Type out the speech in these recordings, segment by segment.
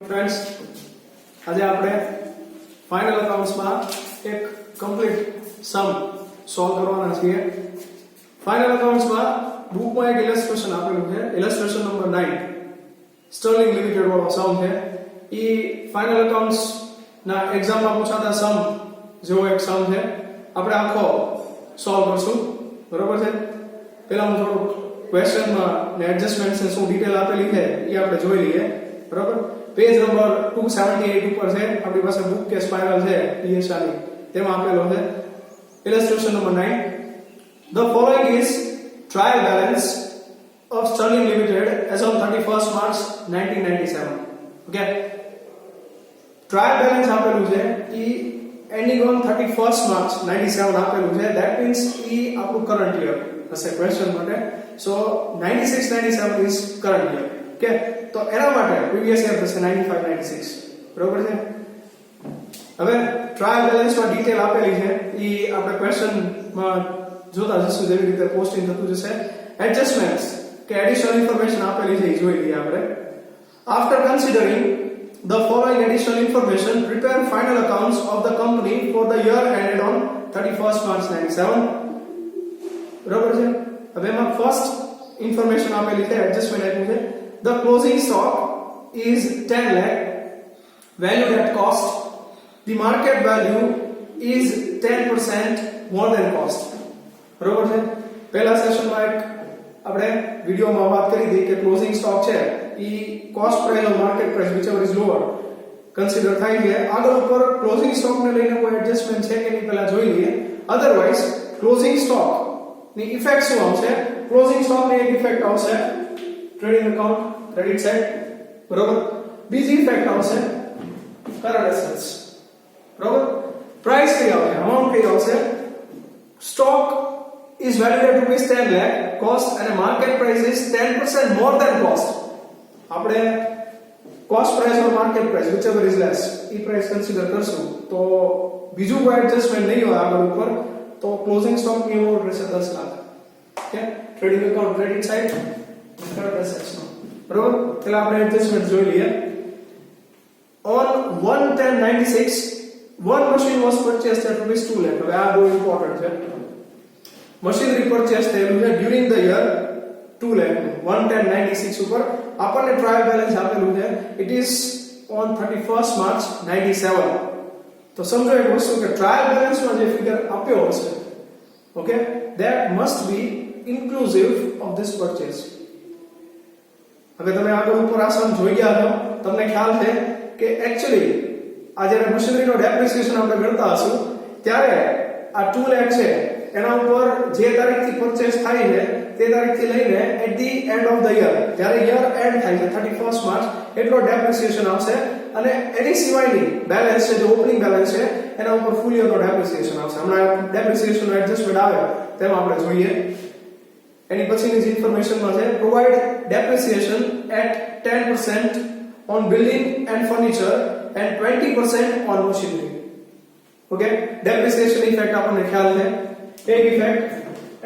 Friends आज આપણે final અકાઉન્ટ્સમાં એક કમ્પ્લીટ સમ સોલ્વ કરવાના છીએ. ફાઇનલ અકાઉન્ટ્સમાં બુકમાં એક ઇલસ્ટ્રેશન આપેલું છે, ઇલસ્ટ્રેશન નંબર 9 સ્ટર્લિંગ લિમિટેડ વાળો સમ છે. એ ફાઇનલ અકાઉન્ટ્સ ના એક્ઝામમાં પૂછાતા સમ જેવો એક સમ છે. આપણે આખો સોલ્વ કરશું, બરોબર છે. પહેલા હું થોડું ક્વેશ્ચનમાં ને એડજસ્ટમેન્ટ્સ ને શું ડિટેલ આપેલી છે એ આપણે જોઈ લઈએ, બરોબર. પેજ નંબર 278 ઉપર છે આપણી પાસે બુક કે સ્પાઇરલ છે પીએસઆરની, તેમાં આપેલો છે ઇલસ્ટ્રેશન number 9. The following is trial balance of Sterling Limited as on 31st March 1997. Okay, trial balance આપેલું છે ઈ ending on 31st March 97 આપેલું છે. That means ઈ આપણું current year હશે ક્વેશ્ચન માટે. So 96-97 is current year. Okay, તો એના માટે પ્રીવિયસ યર થશે 95-96, બરોબર છે. હવે ટ્રાયલ બેલેન્સમાં ડિટેલ આપેલી છે ઈ આપણે ક્વેશ્ચનમાં જોતા જશું, જેવી રીતે પોસ્ટિંગ થતું જશે. એડજસ્ટમેન્ટ્સ કે એડિશનલ ઇન્ફોર્મેશન આપેલી છે એ જોઈ લઈએ આપણે. After considering the following additional information, prepare final accounts of the company for the year ended on 31st March 97. બરોબર છે. હવે એમાં ફર્સ્ટ ઇન્ફોર્મેશન આપેલી છે, એડજસ્ટમેન્ટ આપ્યું છે. The closing stock is 10 lakh valued at cost. The market value is 10% more than cost. બરોબર છે. પહેલા સેશનમાં એક આપણે વિડિયોમાં વાત કરી હતી કે ક્લોઝિંગ સ્ટોક છે ઈ cost price or market price whichever is lower consider થાય છે. આગળ ઉપર ક્લોઝિંગ સ્ટોક ને લઈને કોઈ એડજસ્ટમેન્ટ છે કે નહીં પહેલા જોઈ લઈએ. અધરવાઇઝ ક્લોઝિંગ સ્ટોક ની ઇફેક્ટ શું આવશે? ક્લોઝિંગ સ્ટોક ની એક ઇફેક્ટ આવશે ટ્રેડિંગ એકાઉન્ટ ક્રેડિટ સાઇડ, બરોબર. બીજી ઇફેક્ટ આવશે કરન્ટ એસેટ્સ, બરોબર. પ્રાઇસ કઈ આવશે? અમાઉન્ટ કઈ આવશે? Stock is valued at rupees 10 lakh, cost and market price is 10% more than cost. આપણે cost price or market price whichever is less A price consider કરશું તો બીજું કોઈ એડજસ્ટમેન્ટ નહીં હોય આગળ ઉપર, તો ક્લોઝિંગ સ્ટોક ની અમાઉન્ટ રહેશે 10 lakh. Okay, trading account credit side current assets નો, બરોબર. પહેલા આપણે એડજસ્ટમેન્ટ જોઈ લઈએ. On 1/10/96 one machine was purchased at rupees 2 lakh. હવે આ બહુ ઇમ્પોર્ટન્ટ છે. મશીનરી પરચેસ થયેલું છે ડ્યુરિંગ ધ યર 2 lakh 1/10/96 ઉપર આપણને ટ્રાયલ બેલેન્સ આપેલું છે. It is on 31st March 97. તો સમજો એક વસ્તુ કે ટ્રાયલ બેલેન્સમાં જે ફિગર આપ્યો હશે, okay, that must be inclusive of this purchase. હવે તમે આગળ ઉપર આ સમ જોઈ ગયા છો, તમને ખ્યાલ છે કે એક્ચ્યુઅલી આ જ્યારે મશીનરીનો ડેપ્રિસિએશન આપણે ગણતા હશું ત્યારે આ 2 લાખ છે એના ઉપર જે તારીખથી પરચેસ થાય છે તે તારીખથી લઈને at the end of the year, જ્યારે યર એન્ડ થાય છે 31st માર્ચ, એટલો ડેપ્રિસિએશન આવશે. અને એની સિવાયની બેલેન્સ છે જે ઓપનિંગ બેલેન્સ છે એના ઉપર ફૂલ યરનો ડેપ્રિસિએશન આવશે. હમણાં ડેપ્રિસિએશનનો એડજસ્ટમેન્ટ આવે તેમાં આપણે જોઈએ. એની પછીની જે ઇન્ફોર્મેશનમાં છે provide depreciation at 10% on building and furniture and 20% on machinery. Okay, depreciation effect આપણને ખ્યાલ છે. એક ઇફેક્ટ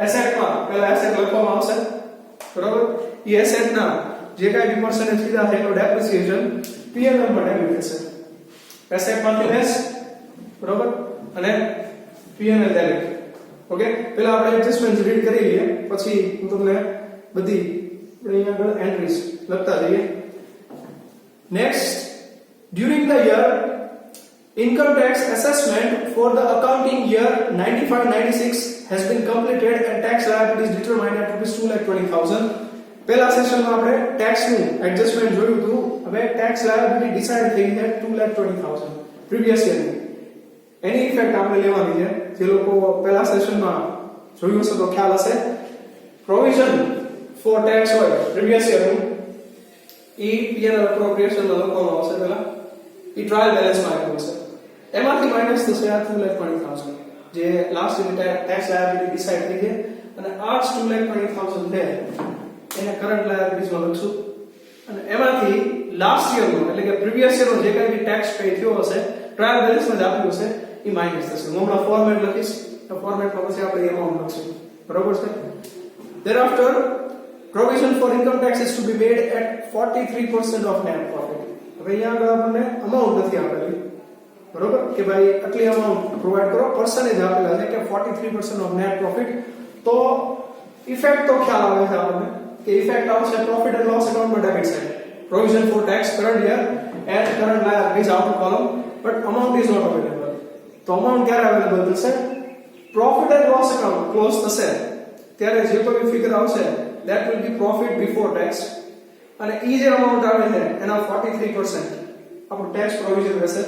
એસેટમાં પહેલા એસેટ લખવામાં આવશે, બરોબર. એ એસેટના જે કાંઈ બી પર્સન્ટેજ સીધા થાય એનો ડેપ્રિસિએશન પીએનએલ પર ડેબિટ થશે. એસેટમાંથી લેસ, બરોબર, અને પીએનએલ ડેબિટ. ઓકે, પહેલા આપણે એડજસ્ટમેન્ટ રીડ કરી લઈએ, પછી હું તમને બધી અહીંયા આગળ એન્ટ્રીઝ લખતા જઈએ. Next, during the year income tax assessment for the accounting year 95-96 has been completed and tax liabilities determined at ₹2,20,000. પહેલા સેશનમાં આપણે ટેક્સ નું એડજસ્ટમેન્ટ જોયું હતું. હવે ટેક્સ લાયબિલિટી ડિસાઇડ થઈ છે 2,20,000 પ્રીવિયસ યર ની. એની ઇફેક્ટ આપણે લેવાની છે. જે લોકો પહેલા સેશનમાં જોયું હશે તો ખ્યાલ હશે. પ્રોવિઝન ફોર ટેક્સ હોય પ્રીવિયસ યર નું, ઈ પીએનએલ એપ્રોપ્રિએશન માં લખવામાં આવશે. પહેલા ઈ ટ્રાયલ બેલેન્સ માં આવ્યું છે. એમાંથી માઈનસ થશે આ 2,20,000 જે last year tax liability decide થઈ છે. અને આ 2,20,000 છે એને કરન્ટ લાયબિલિટીઝ માં લખશું. અને એમાંથી લાસ્ટ યર નો એટલે કે પ્રીવિયસ યર નો જે કંઈ બી ટેક્સ પે થયો હશે ટ્રાયલ બેલેન્સ માં જ આપ્યું હશે ઈ માઈનસ થશે. હું હમણાં ફોર્મેટ લખીશ, તો ફોર્મેટમાં પછી આપણે એમાઉન્ટ લખશું, બરોબર છે. thereafter provision for income tax is to be made at 43% of net profit. હવે અહીંયા આગળ આપણને અમાઉન્ટ નથી આપેલી, બરોબર, કે ભાઈ આટલી અમાઉન્ટ પ્રોવાઈડ કરો, પર્સન્ટેજ આપેલા છે કે 43% ઓફ નેટ પ્રોફિટ. તો ઇફેક્ટ તો ખ્યાલ આવે છે આપણને કે ઇફેક્ટ આવશે પ્રોફિટ એન્ડ લોસ એકાઉન્ટમાં debit side, provision for tax current year and current liabilities out of column, but amount is not available. તો amount ક્યારે અવેલેબલ થશે? Profit and loss account close થશે ત્યારે જે કોઈ ફિગર આવશે that will be profit before tax, અને ઈ જે અમાઉન્ટ આવે છે એના 43% આપણું ટેક્સ પ્રોવિઝન રહેશે,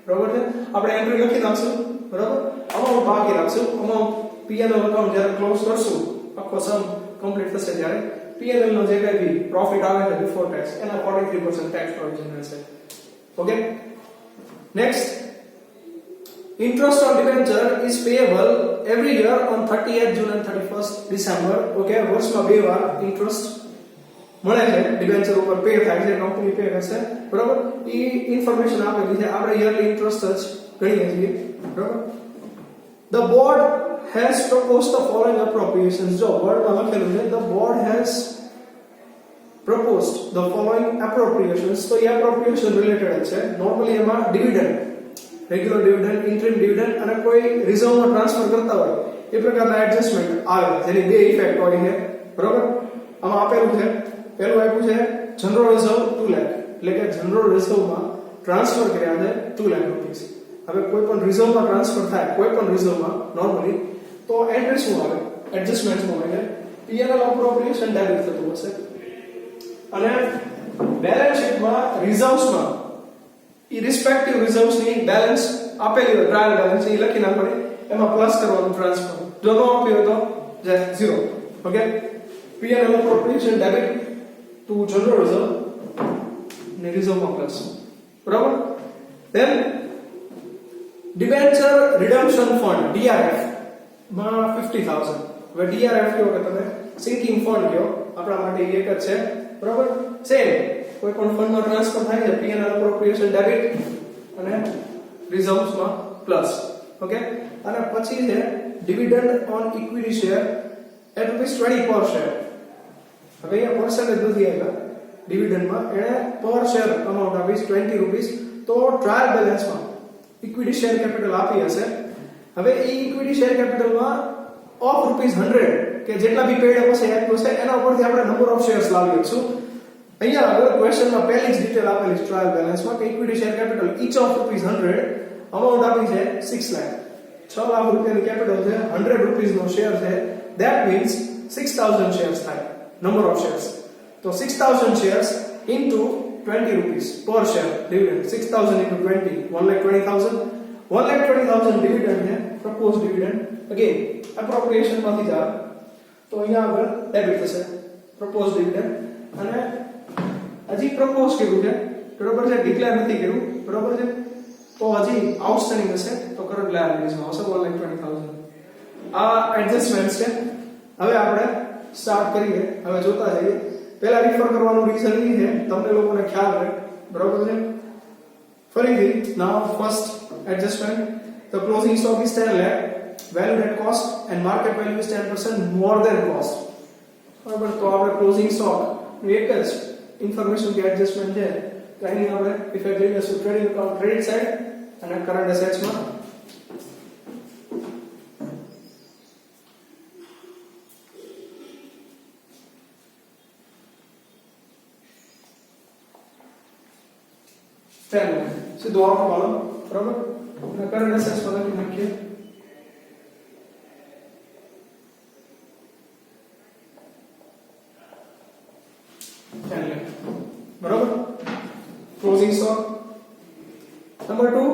બરોબર છે. આપણે એન્ટ્રી લખી નાખશું, બરોબર, અમાઉન્ટ બાકી રાખશું, અમાઉન્ટ P&L એકાઉન્ટ જ્યારે ક્લોઝ કરશું, આખો સમ કમ્પ્લીટ થશે ત્યારે P&L નો જે કઈ બી પ્રોફિટ આવે છે બિફોર ટેક્સ એના 43% ટેક્સ પ્રોવિઝન રહેશે. Okay, next, interest on debenture is payable every year on 30th June and 31st December. Okay, વર્ષમાં બે વાર ઇન્ટરેસ્ટ મળે છે, ડિબેન્ચર ઉપર પે થાય છે, કંપની પે કરશે, બરોબર. ઈ ઇન્ફોર્મેશન આપેલી છે, આપણે યરલી ઇન્ટરેસ્ટ જ ગણીએ છીએ, બરોબર. The board has proposed the following appropriations. જો બોર્ડમાં લખેલું છે the board has proposed the following appropriations, તો એ appropriation related છે. નોર્મલી એમાં dividend, regular dividend, interim dividend અને કોઈ રિઝર્વમાં ટ્રાન્સફર કરતા હોય એ પ્રકારના એડજસ્ટમેન્ટ આવે જેની બે ઇફેક્ટ હોય છે, બરોબર. આમાં આપેલું છે, પહેલું આપ્યું છે જનરલ રિઝર્વ 2 લાખ, એટલે કે જનરલ રિઝર્વમાં ટ્રાન્સફર કર્યા છે 2 લાખ રૂપિયા. હવે કોઈ પણ રિઝર્વમાં ટ્રાન્સફર થાય, કોઈ પણ રિઝર્વમાં નોર્મલી, તો એન્ટ્રી શું આવે, એડજસ્ટમેન્ટમાં આવે, P&L એપ્રોપ્રિએશન ડેબિટ થતું હશે, અને બેલેન્સ શીટમાં રિઝર્વ્સમાં ઈ રિસ્પેક્ટિવ રિઝર્વ્સની બેલેન્સ આપેલી હોય, ટ્રાયલ બેલેન્સ એ લખી નાખવાની, એમાં પ્લસ કરવાનું ટ્રાન્સફર, જો નો આપ્યું હોય તો જે 0. Okay, P&L appropriation debit to general reserve ને રિઝર્વમાં પ્લસ, બરાબર. Than debenture redemption fund DRF માં 50,000. હવે DRF કયો કે તમે સિંકિંગ ફંડ કયો, આપણા માટે એક જ છે, બરાબર. સેમ કોઈ પણ ફંડમાં ટ્રાન્સફર થાય છે, P&L એપ્રોપ્રિએશન ડેબિટ અને રિઝર્વ્સમાં પ્લસ. ઓકે, અને પછી છે dividend on equity share at ₹20 પર શેર. હવે અહીંયા પર્સન્ટેજ નથી આવ્યા ડિવિડન્ડમાં, એને પર શેર અમાઉન્ટ આપીશ ₹20. તો ટ્રાયલ બેલેન્સમાં ઇક્વિટી શેર કેપિટલ આપી હશે. હવે એ ઇક્વિટી શેર કેપિટલમાં ઓફ ₹100 કે જેટલા બી પેડ હશે આપ્યું છે એના ઉપરથી આપણે નંબર ઓફ શેર્સ લાવી શકશું. અહીંયા આગળ ક્વેશ્ચનમાં પહેલી જ ડિટેલ આપેલી છે ટ્રાયલ બેલેન્સમાં કે equity share capital inch of ₹100, amount આપી છે 6 લાખ, 6 લાખ રૂપિયાની કેપિટલ છે, ₹100 નો શેર છે, that means 6,000 શેર્સ થાય નંબર ઓફ શેર્સ. તો 6,000 shares into ₹20 per share dividend, 6,000 into 20, 1,20,000, 1,20,000 dividend है, proposed dividend. Again appropriation માંથી જ આવે તો અહીંયા આગળ ડેબિટ થશે proposed dividend, અને હજી propose કર્યું છે, બરોબર છે, ડિક્લેર નથી કર્યું, બરોબર છે, તો હજી આઉટસ્ટેન્ડિંગ હશે તો કરન્ટ લાયબિલિટીઝ માં આવશે 1,20,000. આ એડજસ્ટમેન્ટ છે. હવે આપણે સ્ટાર્ટ કરીએ, હવે જોતા જઈએ. પહેલા રિફર કરવાનું રીઝન એ છે તમને લોકોને ખ્યાલ રહે, બરોબર છે. ફરીથી now first adjustment, the closing stock is 10 lakh, valued at cost and market value is 10% more than cost. બરાબર, તો આપણે ક્લોઝિંગ સ્ટોક એક જ ઇન્ફોર્મેશન કે એડજસ્ટમેન્ટ છે તો એની આપણે ઇફેક્ટ લઈ લેશું ટ્રેડિંગ એકાઉન્ટ ક્રેડિટ સાઇડ અને કરન્ટ એસેટ્સ માં. સીધો આઉટ કોલમ, બરાબર, અને કરન્ટ એસેટ્સ માં લખી નાખીએ બરાબર. Closing stock number 2,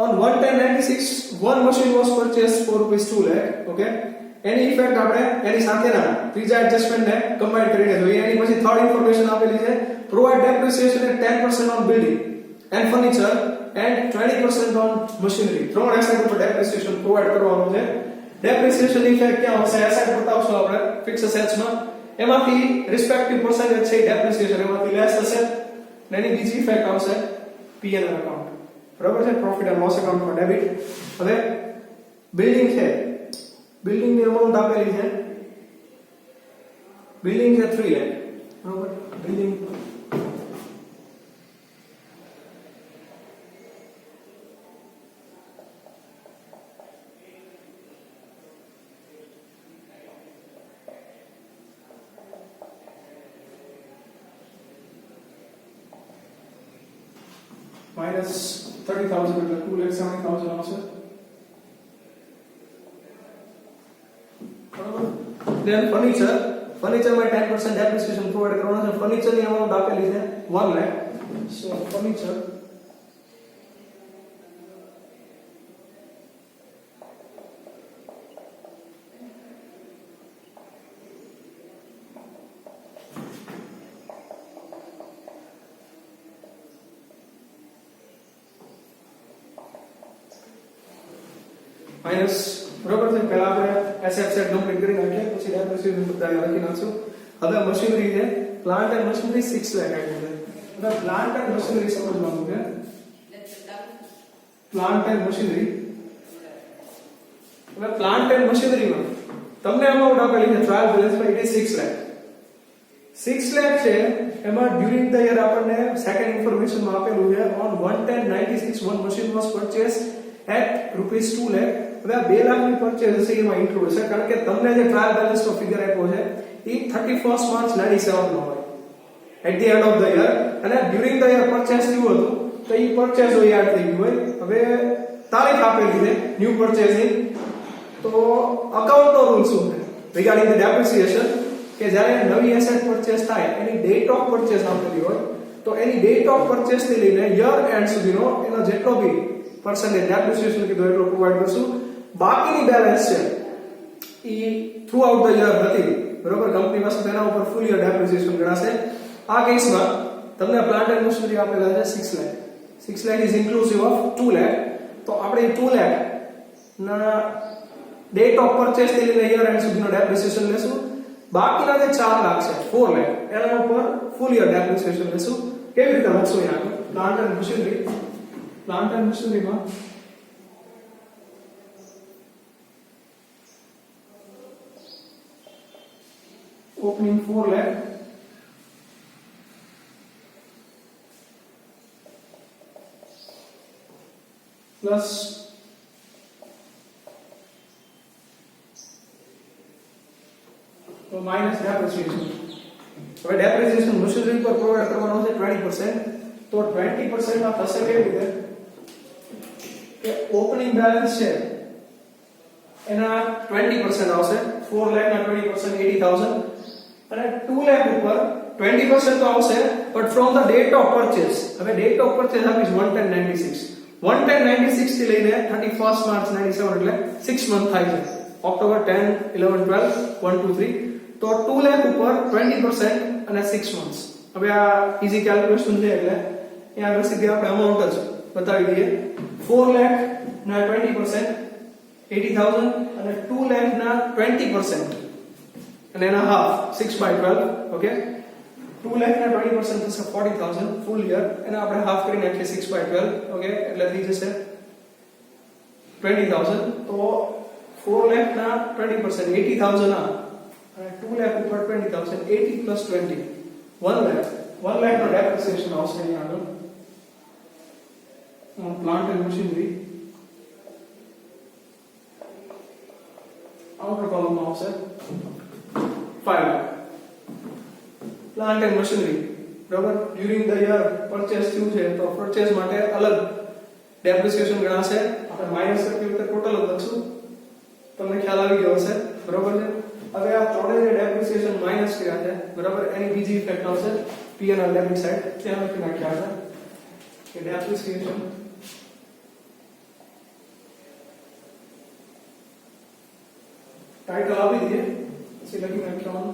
on 1/10/96 one machine was purchased for ₹2 lakh. Okay, any effect આપણે એની સાથેના ત્રીજા એડજસ્ટમેન્ટ ને કમ્બાઈન કરીને જોઈએ. એની પછી થર્ડ ઇન્ફોર્મેશન આપેલી છે, provide depreciation at 10% on building and furniture and 20% on machinery. ત્રણ એસેટ ઉપર ડેપ્રિસિએશન પ્રોવાઈડ કરવાનું છે. ડેપ્રિસિએશન ઇફેક્ટ ક્યાં હશે, એસેટ બતાવશું આપણે ફિક્સ એસેટ્સ માં, એમાંથી રિસ્પેક્ટિવ પર્સન્ટેજ છે ડેપ્રિસિએશન એમાંથી લેસ થશે, અને એની બીજી ઇફેક્ટ આવશે P&L એકાઉન્ટ, બરાબર છે, પ્રોફિટ એન્ડ લોસ એકાઉન્ટમાં ડેબિટ. હવે બિલ્ડિંગ છે, બિલ્ડિંગ ની અમાઉન્ટ આપેલી છે, બિલ્ડિંગ છે 3 લાખ, બરાબર. બિલ્ડિંગ માઇનસ 30,000 એટલે 2,70,000 આવશે બરાબર then ફર્નિચર માં 10% depreciation પ્રોવાઇડ કરવાનો છે ફર્નિચર ની અમાઉન્ટ આપેલી છે 1 લાખ સો ફર્નિચર માઇનસ બરોબર છે પહેલા આપણે એસેટ સેટ કમ્પ્લીટ કરી નાખીએ પછી ડેપ્રિસિએશન બધા લખી નાખશું હવે મશીનરી છે પ્લાન્ટ એન્ડ મશીનરી 6 લાખ આપ્યું છે હવે પ્લાન્ટ એન્ડ મશીનરી સમજવાનું છે પ્લાન્ટ એન્ડ મશીનરી હવે પ્લાન્ટ એન્ડ મશીનરીમાં તમને અમાઉન્ટ આપેલી છે ટ્રાયલ બેલેન્સમાં 86 લાખ 6 લાખ છે એમાં ડ્યુરિંગ ધ યર આપણને સેકન્ડ ઇન્ફોર્મેશનમાં આપેલું છે on 1/10/96 one machine was purchased at rupees 2 lakh હવે આ 2 લાખની પરચેઝ હશે એમાં ઇન્ક્લુડ છે કારણ કે તમને જે ટ્રાયલ બેલેન્સ નો ફિગર આપ્યો છે એ 31st માર્ચ 97 નો હોય at the end of the year અને ડ્યુરિંગ ધ યર પરચેઝ થયું હતું તો એ પરચેઝ હોય યાદ થઈ ગયું હોય હવે તારીખ આપેલી છે ન્યુ પરચેઝિંગ તો અકાઉન્ટનો રૂલ શું છે રિગાર્ડિંગ ધ ડેપ્રિસિએશન કે જ્યારે નવી એસેટ પરચેઝ થાય એની ડેટ ઓફ પરચેઝ આપેલી હોય તો એની ડેટ ઓફ પરચેઝ થી લઈને યર એન્ડ સુધીનો એનો જેટલો બી પરસેન્ટેજ ડેપ્રિસિએશન કીધું એટલો પ્રોવાઇડ કરશું બાકીની બેલેન્સ છે ઈ થ્રુ આઉટ ધ યર હતી બરોબર કંપની પાસે તેના ઉપર ફૂલ યર ડેપ્રિસિએશન ગણાશે આ કેસમાં તમને પ્લાન્ટ એન્ડ મશીનરી આપેલા છે 6 lakh 6 lakh is inclusive of 2 lakh તો આપણે 2 લાખ ના ડેટ ઓફ પરચેઝ થી લઈને યર એન્ડ સુધીનો ડેપ્રિસિએશન લેશું બાકીના જે 4 લાખ છે 4 લાખ એના ઉપર ફૂલ યર ડેપ્રિસિએશન લેશું કેવી રીતે લખશું અહીંયા plant and machinery plant and મશીનરીમાં opening 4 lakh plus તો માઈનસ ડેપ્રિસિએશન હવે ડેપ્રિસિએશન મશીનરી પર પ્રોવાઇડ કરવાનો છે 20% તો 20% માં થશે કેવી રીતે કે ઓપનિંગ બેલેન્સ છે એના 20% આવશે 4 લાખ ના 20% 80,000 અને 2 લાખ ઉપર 20% તો આવશે but from the date of purchase હવે ડેટ ઓફ પરચેઝ આપીશ 1/10/96 1/10/96 થી લઈને 31st માર્ચ 97 એટલે 6 મંથ થાય છે ઓક્ટોબર 10 11 12 1 2 3 તો 2 લાખ ઉપર 20% અને 6 મંથ્સ હવે આ ઈઝી કેલ્ક્યુલેશન છે એટલે અહીંયા આગળ સીધી આપણે અમાઉન્ટ જ બતાવી દઈએ 4 લાખ ના 20% 80,000 અને 2 લાખ ના 20% and then a half 6/12 okay 2 lakh ના 20% થશે 40,000 full year અને આપણે half કરી નાખીએ 6/12 okay એટલે થઈ જશે 20,000 તો 4 lakh ના 20% 80,000 ના અને 2 lakh ઉપર 20,000 80 plus 20 1 lakh નો depreciation આવશે અહીંયા આગળ plant and machinery outer column માં આવશે 5 lakh plant and machinery બરાબર during the year purchase થયું છે તો purchase માટે અલગ depreciation ગણાશે આપણે માઈનસ કરતી વખતે ટોટલ લખશું તમને ખ્યાલ આવી ગયો હશે બરાબર છે હવે આ ત્રણેય જે depreciation માઈનસ કર્યા છે બરાબર એની બીજી ઇફેક્ટ આવશે P&L ડેબિટ સાઈડ ત્યાં લખી નાખ્યા છે કે depreciation ટાઇટલ આપી દઈએ પછી લખી નાખ્યા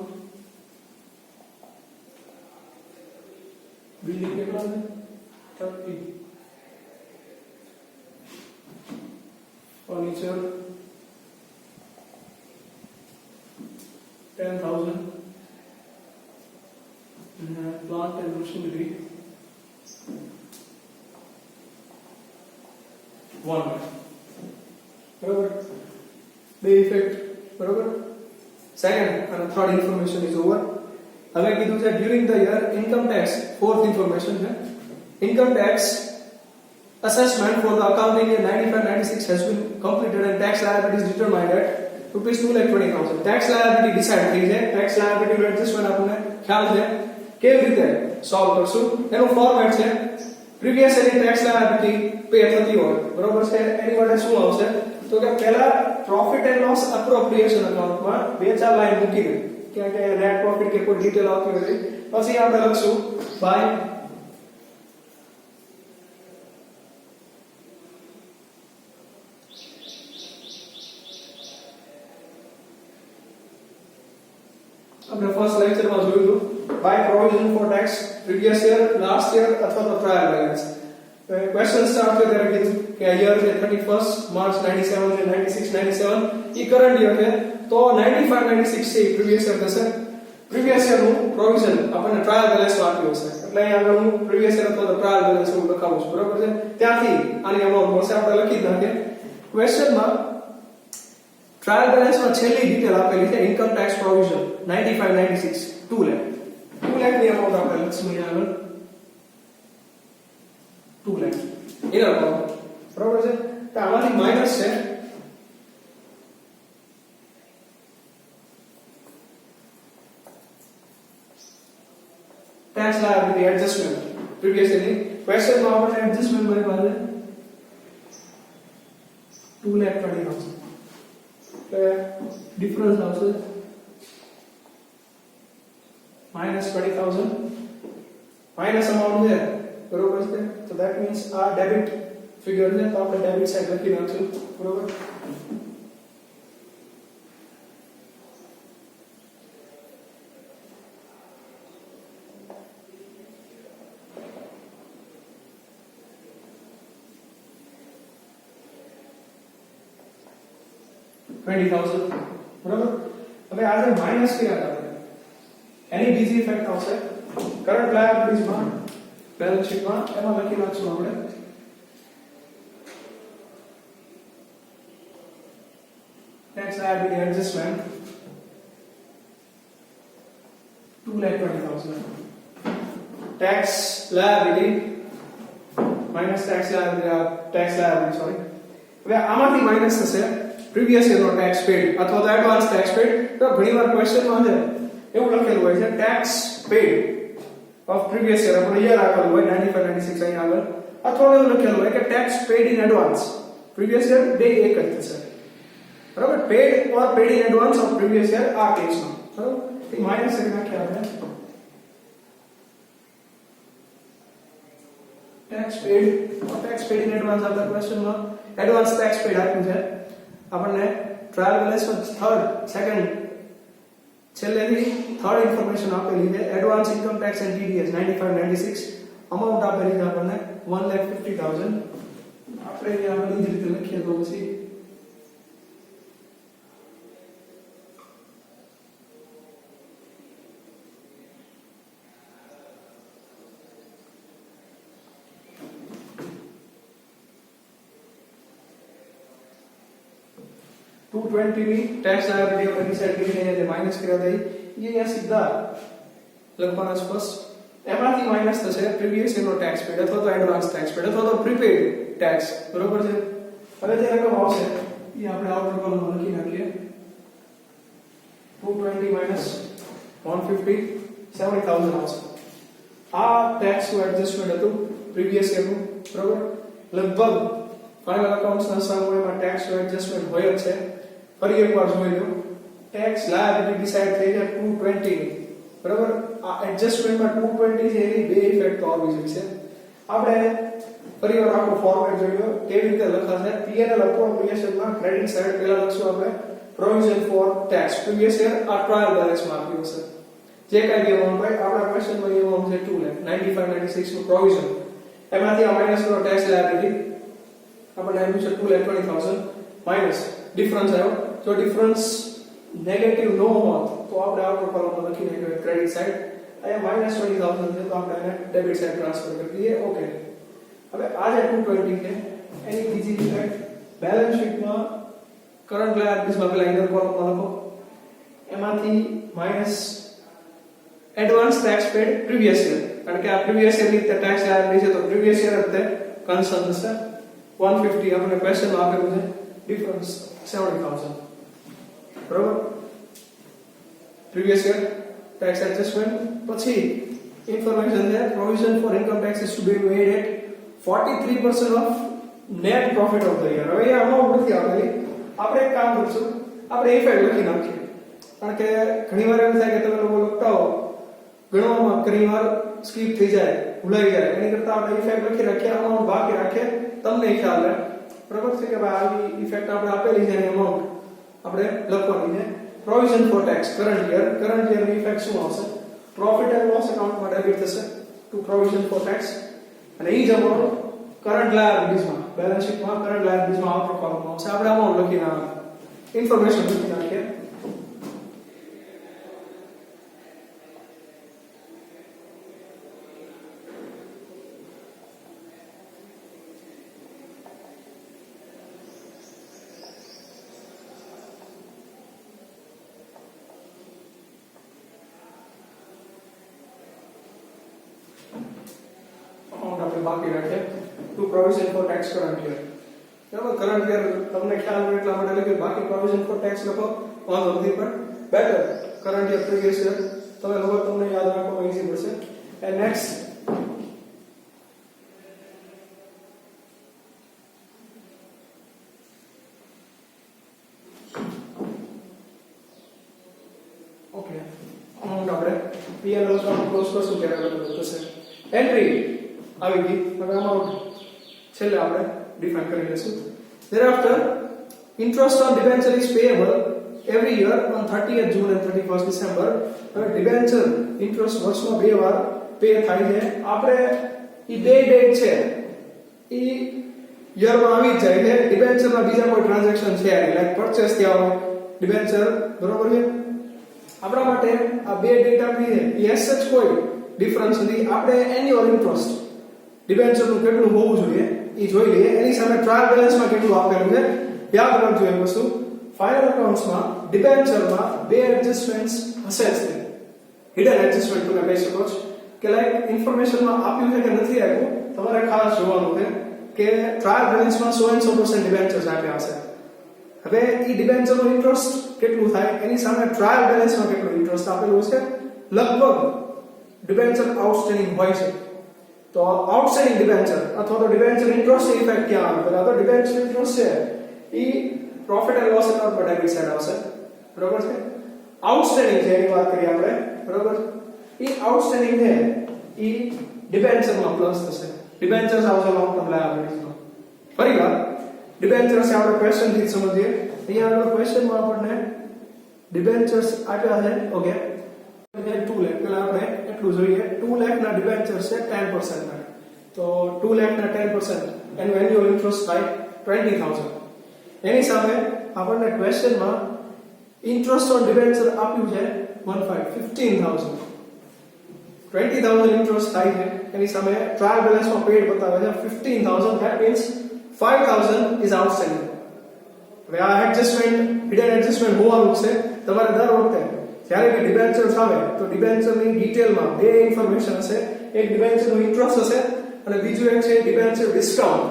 બિલ્ડિંગ કેટલા છે 30 furniture 10,000 and plant and machinery 1 lakh બરાબર બે ઇફેક્ટ બરાબર સેકન્ડ અને થર્ડ ઇન્ફોર્મેશન ઇઝ ઓવર હવે કીધું છે during the year income tax fourth information છે income tax assessment for the accounting year 95-96 has been completed and tax liability is determined at ₹2,20,000 tax liability decide થઈ છે tax liability નું adjustment આપણને ખ્યાલ છે કેવી રીતે સોલ્વ કરશું એનું ફોર્મેટ છે પ્રીવિયસ યરની ટેક્સ લાયબિલિટી પે થતી હોય બરોબર છે એની માટે શું આવશે તો કે પહેલા પ્રોફિટ એન્ડ લોસ એપ્રોપ્રિએશન અકાઉન્ટમાં બે ચાર લાઈન મૂકીને કે નેટ પ્રોફિટ કે કોઈ ડિટેલ આવતી હોય પછી આપણે લખશું બાય આપણે ફર્સ્ટ લેક્ચરમાં જોયું by provision for tax previous year last year અથવા તો ટ્રાયલ બેલેન્સ ક્વેશ્ચન સ્ટાર્ટ થયો ત્યારે કીધું કે યર છે 31st માર્ચ 97 ને 96 97 ઈ કરંટ યર છે તો 95 96 છે પ્રીવિયસ યર થશે પ્રીવિયસ યર નું પ્રોવિઝન આપણને ટ્રાયલ બેલેન્સ માં આપ્યું હશે એટલે અહીં આગળ હું પ્રીવિયસ યર અથવા તો ટ્રાયલ બેલેન્સ હું લખાવું છું બરાબર છે ત્યાંથી આની અમાઉન્ટ મળશે આપણે લખી નાખીએ ક્વેશ્ચનમાં ટ્રાયલ બેલેન્સ માં છેલ્લી ડિટેલ આપેલી છે ઇન્કમ ટેક્સ પ્રોવિઝન 95 96 2 લાખ ની અમાઉન્ટ આપણે લખશું અહીં આગળ 2 લાખ એનો અમાઉન્ટ બરાબર છે તો આમાંથી માઈનસ છે ટેક્સ લાયબિલિટી એડજસ્ટમેન્ટ પ્રીવિયસ યરની ક્વેશ્ચન માં આપણે એડજસ્ટમેન્ટ મારી પાસે 2 લાખ 20,000 difference આવશે -20,000 માઈનસ અમાઉન્ટ છે બરોબર છે તો that means આ ડેબિટ ફિગર ને તો આપણે ડેબિટ સાઈડ લખી નાખશું બરોબર $20,000 બરાબર હવે આ જે માઈનસ કર્યા આપણે એની બીજી ઇફેક્ટ આવશે કરન્ટ લાયબિલિટીઝ માં બેલેન્સ શીટ માં એમાં લખી નાખશું આપણે tax liability adjustment 2,20,000 tax liability minus tax liability sorry હવે આમાંથી માઈનસ થશે previous year નો tax paid અથવા તો advance tax paid તો ઘણીવાર ક્વેશ્ચન માં છે એવું લખેલું હોય છે tax paid of previous year આપણે યર આપેલું હોય 95 96 અહીં આગળ અથવા એવું લખેલું હોય કે tax paid in advance previous year બે એક જ થશે બરાબર paid or paid in advance of previous year આ કેસમાં બરાબર એ માઈનસ કરી નાખ્યા આપણે tax paid or tax paid in advance આપણા ક્વેશ્ચનમાં advance tax paid આપ્યું છે આપણને ટ્રાયલ બેલેન્સમાં સેકન્ડ છેલ્લેથી થર્ડ ઇન્ફોર્મેશન આપેલી છે advance income tax and TDS 95 96 amount આપેલી છે આપણને 1,50,000 આપણે અહીંયા આ બધી રીતે લખીએ તો પછી $220 ની ટેક્સ લાયબિલિટી આપણે ડિસાઈડ કરીને જે માઈનસ કર્યા હતા એ અહીંયા સીધા લખવાના સ્પષ્ટ એમાંથી માઈનસ થશે પ્રીવિયસ યરનો ટેક્સ પેડ અથવા તો એડવાન્સ ટેક્સ પેડ અથવા તો પ્રીપેડ ટેક્સ બરોબર છે હવે જે રકમ આવશે એ આપણે આઉટર કોલમમાં લખી નાખીએ 220 150 70,000 આવશે આ ટેક્સ નું એડજસ્ટમેન્ટ હતું પ્રીવિયસ યરનું બરોબર લગભગ ફાઇનલ અકાઉન્ટ્સના સમયમાં ટેક્સ નું એડજસ્ટમેન્ટ હોય જ છે ફરી એકવાર જોઈ લો ટેક્સ લાયબિલિટી ડિસાઈડ થઈ છે 220 બરાબર આ એડજસ્ટમેન્ટમાં 220 છે એની બે ઇફેક્ટ તો આવી છે આપણે ફરીવાર આખો ફોર્મેટ જોઈ લો કેવી રીતે લખાશે P&L એપ્રોપ્રિએશનમાં ક્રેડિટ સાઈડ પહેલા લખશું આપણે provision for tax previous year આ ટ્રાયલ બેલેન્સમાં આપ્યું છે જે કાંઈ અમાઉન્ટ હોય આપણા ક્વેશ્ચનમાં એ અમાઉન્ટ છે 2 લાખ 95 96 નું પ્રોવિઝન એમાંથી આ માઈનસ નો ટેક્સ લાયબિલિટી આપણને આપ્યું છે 2,20,000 માઈનસ ડિફરન્સ આવ્યો જો ડિફરન્સ નેગેટિવ ન હોત તો આપણે આઉટર કોલમમાં લખી નાખ્યું ક્રેડિટ સાઈડ અહીંયા -20,000 છે તો આપણે એને ડેબિટ સાઈડ ટ્રાન્સફર કરી દઈએ ઓકે હવે આ જે 220 છે એની બીજી ઇફેક્ટ બેલેન્સ શીટમાં કરન્ટ લાયબિલિટીઝમાં પેલા ઇનર કોલમમાં લખો એમાંથી minus advance tax paid previous year કારણ કે આ પ્રીવિયસ યરની ટેક્સ લાયબિલિટી છે તો પ્રીવિયસ યર જ તે કન્સર્ન થશે 150 આપણે ક્વેશ્ચનમાં આપેલું છે ડિફરન્સ 70,000 બરોબર પ્રીવિયસ યર ટેક્સ એડજસ્ટમેન્ટ પછી ઇન્ફોર્મેશન છે provision for income tax is to be made at 43% of net profit of the year. હવે એ અમાઉન્ટ નથી આપેલી. આપણે એક કામ કરશું, આપણે ઇફેક્ટ લખી નાખીએ. કારણ કે ઘણીવાર એવું થાય કે તમે લોકો લખતા હો ગણવામાં ઘણીવાર સ્કીપ થઈ જાય, ભૂલાઈ જાય. એની કરતા આપણે ઇફેક્ટ લખી રાખીએ, અમાઉન્ટ બાકી રાખીએ, તમને ખ્યાલ રહે. બરાબર છે કે ભાઈ આવી ઇફેક્ટ આપણે આપેલી છે, એની અમાઉન્ટ આપણે લખવાની છે. Provision for tax current year ની ઇફેક્ટ શું આવશે? પ્રોફિટ એન્ડ લોસ એકાઉન્ટમાં ડેબિટ થશે ટુ પ્રોવિઝન ફોર ટેક્સ, અને એ જ અમાઉન્ટ કરન્ટ લાયબિલિટીઝમાં બેલેન્સ શીટમાં કરન્ટ લાયબિલિટીઝમાં આઉટ કરવામાં આવશે. આપણે અમાઉન્ટ લખીને ઇન્ફોર્મેશન લખી નાખીએ. બાકી રાખે to provision for tax current year. બરાબર, કરન્ટ યર તમને ખ્યાલ હોય એટલા માટે લખ્યું. બાકી પ્રોવિઝન ફોર ટેક્સ લખો વાંધો નથી, પણ better current year previous year તમે લખો, તમને યાદ રાખવામાં ઈઝી પડશે. એન્ડ નેક્સ્ટ ઓકે, અમાઉન્ટ આપણે પીએલ એકાઉન્ટ ક્લોઝ કરશું ત્યારે થશે. એન્ટ્રી આવી ગઈ. હવે અમાઉન્ટ છેલ્લે આપણે ડિફાઇન કરી લઈશું. thereafter interest on debenture is payable every year on 30th June and 31st December. હવે ડિબેન્ચર ઇન્ટરેસ્ટ વર્ષમાં બે વાર પે થાય છે. આપણે ઈ બે ડેટ છે ઈ યરમાં આવી જ જાય છે. ડિબેન્ચરમાં બીજા કોઈ ટ્રાન્ઝેક્શન છે લાઈક પરચેસ થયા હોય ડિબેન્ચર, બરોબર છે. આપણા માટે આ બે ડેટ આપી છે ઈ એસ સચ કોઈ ડિફરન્સ નથી. આપણે એન્યુઅલ ઇન્ટરેસ્ટ ડિબેન્ચર નું કેટલું હોવું જોઈએ એ જોઈ લઈએ. એની સામે ટ્રાયલ બેલેન્સમાં કેટલું આપેલું છે યાદ રાખજો. એ વસ્તુ ફાઇનલ અકાઉન્ટ્સમાં ડિબેન્ચરમાં બે એડજસ્ટમેન્ટ્સ હશે જ. હિડન એડજસ્ટમેન્ટ તમે કહી શકો છો કે લાઈક ઇન્ફોર્મેશનમાં આપ્યું છે કે નથી આપ્યું, તમારે ખાસ જોવાનું છે કે ટ્રાયલ બેલેન્સમાં 100% ડિબેન્ચર્સ આપ્યા હશે. હવે એ ડિબેન્ચરનું ઇન્ટરેસ્ટ કેટલું થાય એની સામે ટ્રાયલ બેલેન્સમાં કેટલું ઇન્ટરેસ્ટ આપેલું છે. લગભગ ડિબેન્ચર આઉટસ્ટેન્ડિંગ હોય છે, તો આઉટસ્ટેન્ડિંગ ડિબેન્ચર અથવા તો ડિબેન્ચર ઇન્ટરેસ્ટ ઇફેક્ટ ક્યાં આવે? પહેલા તો ડિબેન્ચર ઇન્ટરેસ્ટ છે ઈ પ્રોફિટ એન્ડ લોસ એકાઉન્ટમાં ડેબિટ સાઈડ આવશે, બરોબર છે. આઉટસ્ટેન્ડિંગ છે એની વાત કરીએ આપણે, બરોબર. ઈ આઉટસ્ટેન્ડિંગ છે ઈ ડિબેન્ચરમાં પ્લસ થશે. ડિબેન્ચર્સ આવશે લોંગ ટર્મ લાયબિલિટીઝમાં. ફરીવાર ડિબેન્ચર્સ આપણે ક્વેશ્ચન થી સમજીએ. અહીંયા આગળ ક્વેશ્ચનમાં આપણને ડિબેન્ચર્સ આપ્યા છે. ઓકે, 2 લાખ પેલા આપણે એટલું જોઈએ. 2 લાખ ના ડિબેન્ચર્સ છે 10% ના, તો 2 લાખ ના 10% એનું એન્યુઅલ ઇન્ટરેસ્ટ થાય 20,000. એની સામે આપણને ક્વેશ્ચનમાં ઇન્ટરેસ્ટ ઓન ડિબેન્ચર આપ્યું છે 15,000. 20,000 ઇન્ટરેસ્ટ થાય છે. એની સામે ટ્રાયલ બેલેન્સમાં પેડ બતાવે છે 15,000. That means 5,000 is outstanding. હવે આ એડજસ્ટમેન્ટ હિડન એડજસ્ટમેન્ટ હોવાનું છે. તમારે દર વખતે જ્યારે કે ડિબેન્ચર્સ આવે તો ડિબેન્ચરની ડિટેલમાં બે ઇન્ફોર્મેશન હશે. એક ડિબેન્ચરનું ઇન્ટરેસ્ટ હશે અને બીજું એક છે ડિબેન્ચર ડિસ્કાઉન્ટ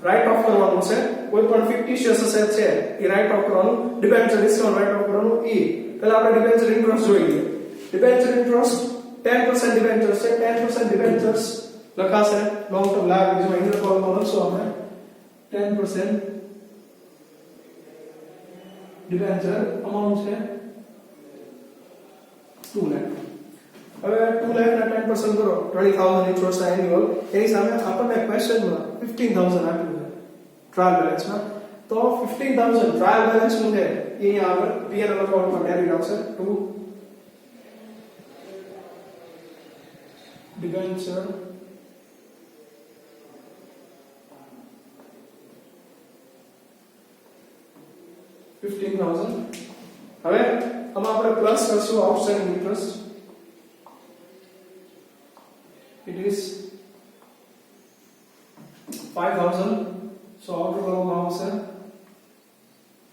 રાઇટ ઓફ કરવાનું છે. કોઈ પણ ફિક્ટિશિયસ એસેટ છે એ રાઇટ ઓફ કરવાનું, ડિબેન્ચર ડિસ્કાઉન્ટ રાઇટ ઓફ કરવાનું. એ પહેલા આપણે ડિબેન્ચર ઇન્ટરેસ્ટ જોઈ લઈએ. ડિબેન્ચર ઇન્ટરેસ્ટ 10% ડિબેન્ચર્સ છે. 10% ડિબેન્ચર્સ લખાશે લોંગ ટર્મ લાયબિલિટીઝમાં. ઇનર કોલમમાં લખશું આપણે 10% ડિબેન્ચર અમાઉન્ટ છે 2 લાખ. હવે 2 લાખ ના 10% કરો 20,000 ઇન્ટરેસ્ટ એન્યુઅલ. એની સામે આપણને ક્વેશ્ચનમાં 15,000 આપ્યું છે ટ્રાયલ બેલેન્સમાં. તો 15,000 ટ્રાયલ બેલેન્સ નું છે એ અહીંયા આગળ પીએનએલ અકાઉન્ટમાં ડેબિટ આવશે ટુ ડિબેન્ચર $15,000. હવે આમાં આપણે પ્લસ કરશું outstanding interest. It is 5,000. So out કરવામાં આવશે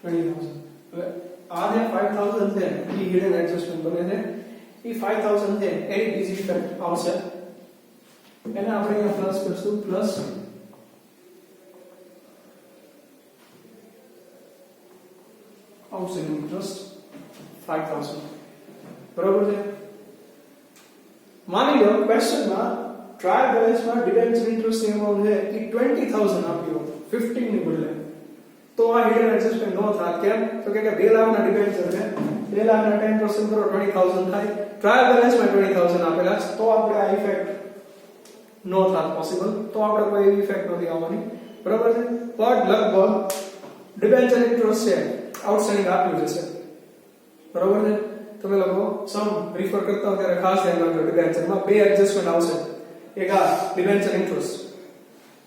20,000. હવે આ જે 5,000 છે એ હિડન એડજસ્ટમેન્ટ બને છે. એ 5,000 છે એની બીજી ઇફેક્ટ આવશે, એને આપણે અહીંયા પ્લસ કરશું. પ્લસ આઉટસ્ટેન્ડિંગ ઇન્ટરેસ્ટ 5,000, બરોબર છે. માની લો ક્વેશ્ચનમાં ટ્રાયલ બેલેન્સમાં ડિબેન્ચર ઇન્ટરેસ્ટની અમાઉન્ટ છે એ 20000 આપ્યું 15 ની બદલે, તો આ હિડન એડજસ્ટમેન્ટ નો થાય. કેમ? તો કે 2 લાખના ડિબેન્ચર છે, 2 લાખના 10% કરો 20000 થાય. ટ્રાયલ બેલેન્સમાં 20000 આપેલા છે, તો આપણે આ ઇફેક્ટ નો થાય પોસિબલ, તો આપણે કોઈ ઇફેક્ટ નથી આવવાની. બરાબર છે? પણ લગભગ ડિબેન્ચર ઇન્ટરેસ્ટ છે આઉટસ્ટેન્ડિંગ આપ્યું છે. બરાબર છે? તમે લોકો સમ રીફર કરતા હો ત્યારે ખાસ ધ્યાન રાખજો. ડિબેન્ચરમાં બે એડજસ્ટમેન્ટ આવશે, એક આ ડિબેન્ચર ઇન્ટરેસ્ટ.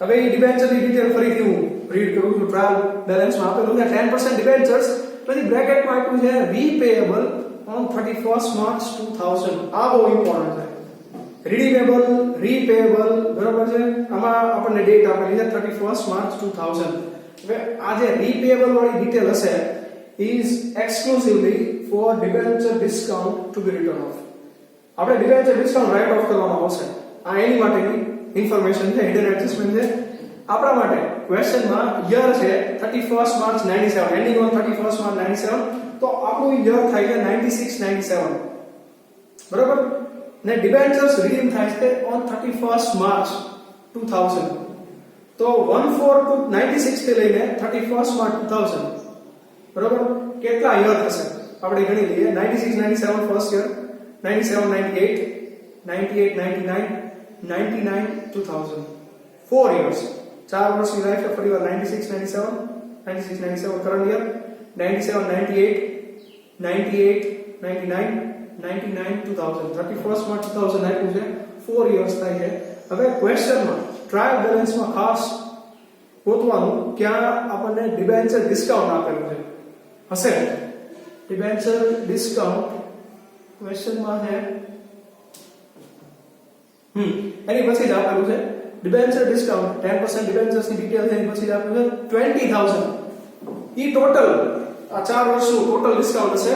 હવે એ ડિબેન્ચરની ડિટેલ ફરીથી હું રીડ કરું છું. ટ્રાયલ બેલેન્સમાં આપેલું છે 10% ડિબેન્ચર્સ, પછી બ્રેકેટમાં આપ્યું છે રીપેએબલ ઓન 31st March 2000. આ બહુ ઇમ્પોર્ટન્ટ છે. રીડીમેબલ, રીપેએબલ, બરાબર છે? આમાં આપણને ડેટ આપેલી છે 31st March 2000. હવે આ જે રીપેએબલ વાળી ડિટેલ હશે is exclusively for debenture discount to be written off. આપણે debenture discount write off કરવામાં આવશે. આ એની માટેની ઇન્ફોર્મેશન છે, હિડન એડજસ્ટમેન્ટ છે. આપણા માટે ક્વેશ્ચનમાં યર છે 31st March 97, ending on 31st March 97, તો આપણું યર થાય છે 96 97. બરાબર? ને ડિબેન્ચર્સ રીડીમ થાય છે ઓન 31st March 2000. તો 1496 થી લઈને 31st March 2000, બરાબર? કેટલા યર થશે આપણે ગણી લઈએ. 96 97 ફર્સ્ટ યર, 97 98, 98 99, 99 2000. 4 years, 4 વર્ષની લાઈફ છે. ફરીવાર 96 97, 96 97 કરંટ યર, 97 98, 98 99, 99 2000. 31st March 2000 આપ્યું છે, 4 years થાય છે. હવે ક્વેશ્ચનમાં ટ્રાયલ બેલેન્સમાં ખાસ ગોતવાનું ક્યાં આપણને ડિબેન્ચર ડિસ્કાઉન્ટ આપેલું છે હશે. ડિબેન્ચર ડિસ્કાઉન્ટ ક્વેશ્ચનમાં છે એની પછી જ આપેલું છે ડિબેન્ચર ડિસ્કાઉન્ટ 10% ડિબેન્ચર્સ ની ડિટેલ છે, એની પછી જ આપેલું છે 20000. ઈ ટોટલ આ 4 વર્ષનું ટોટલ ડિસ્કાઉન્ટ હશે.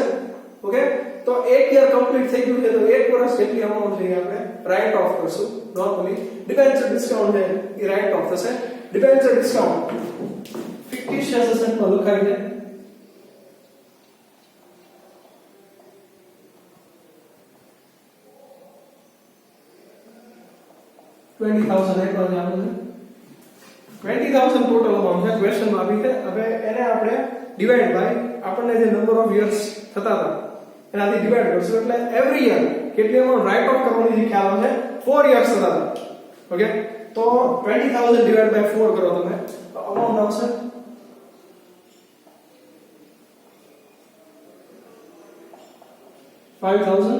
ઓકે, તો 1 યર કમ્પ્લીટ થઈ ગયું છે, તો 1 વર્ષ જેટલી અમાઉન્ટ છે આપણે રાઇટ ઓફ કરશું. નોર્મલી ડિબેન્ચર ડિસ્કાઉન્ટ છે એ રાઇટ ઓફ થશે. ડિબેન્ચર ડિસ્કાઉન્ટ ફિક્ટિશિયસ એસેટમાં લખાય છે 20000 એક વાર આવે છે 20000 ટોટલ અમાઉન્ટ છે ક્વેશ્ચનમાં આપી છે. હવે એને આપણે ડિવાઇડ બાય આપણને જે નંબર ઓફ યર્સ થતા હતા એનાથી ડિવાઇડ કરશું, એટલે એવરી યર કેટલી અમાઉન્ટ રાઇટ ઓફ કરવાની જે ખ્યાલ આવે 4 યર્સ થતા હતા. ઓકે, તો 20000 ડિવાઇડ બાય 4 કરો તમે, તો અમાઉન્ટ આવશે 5000.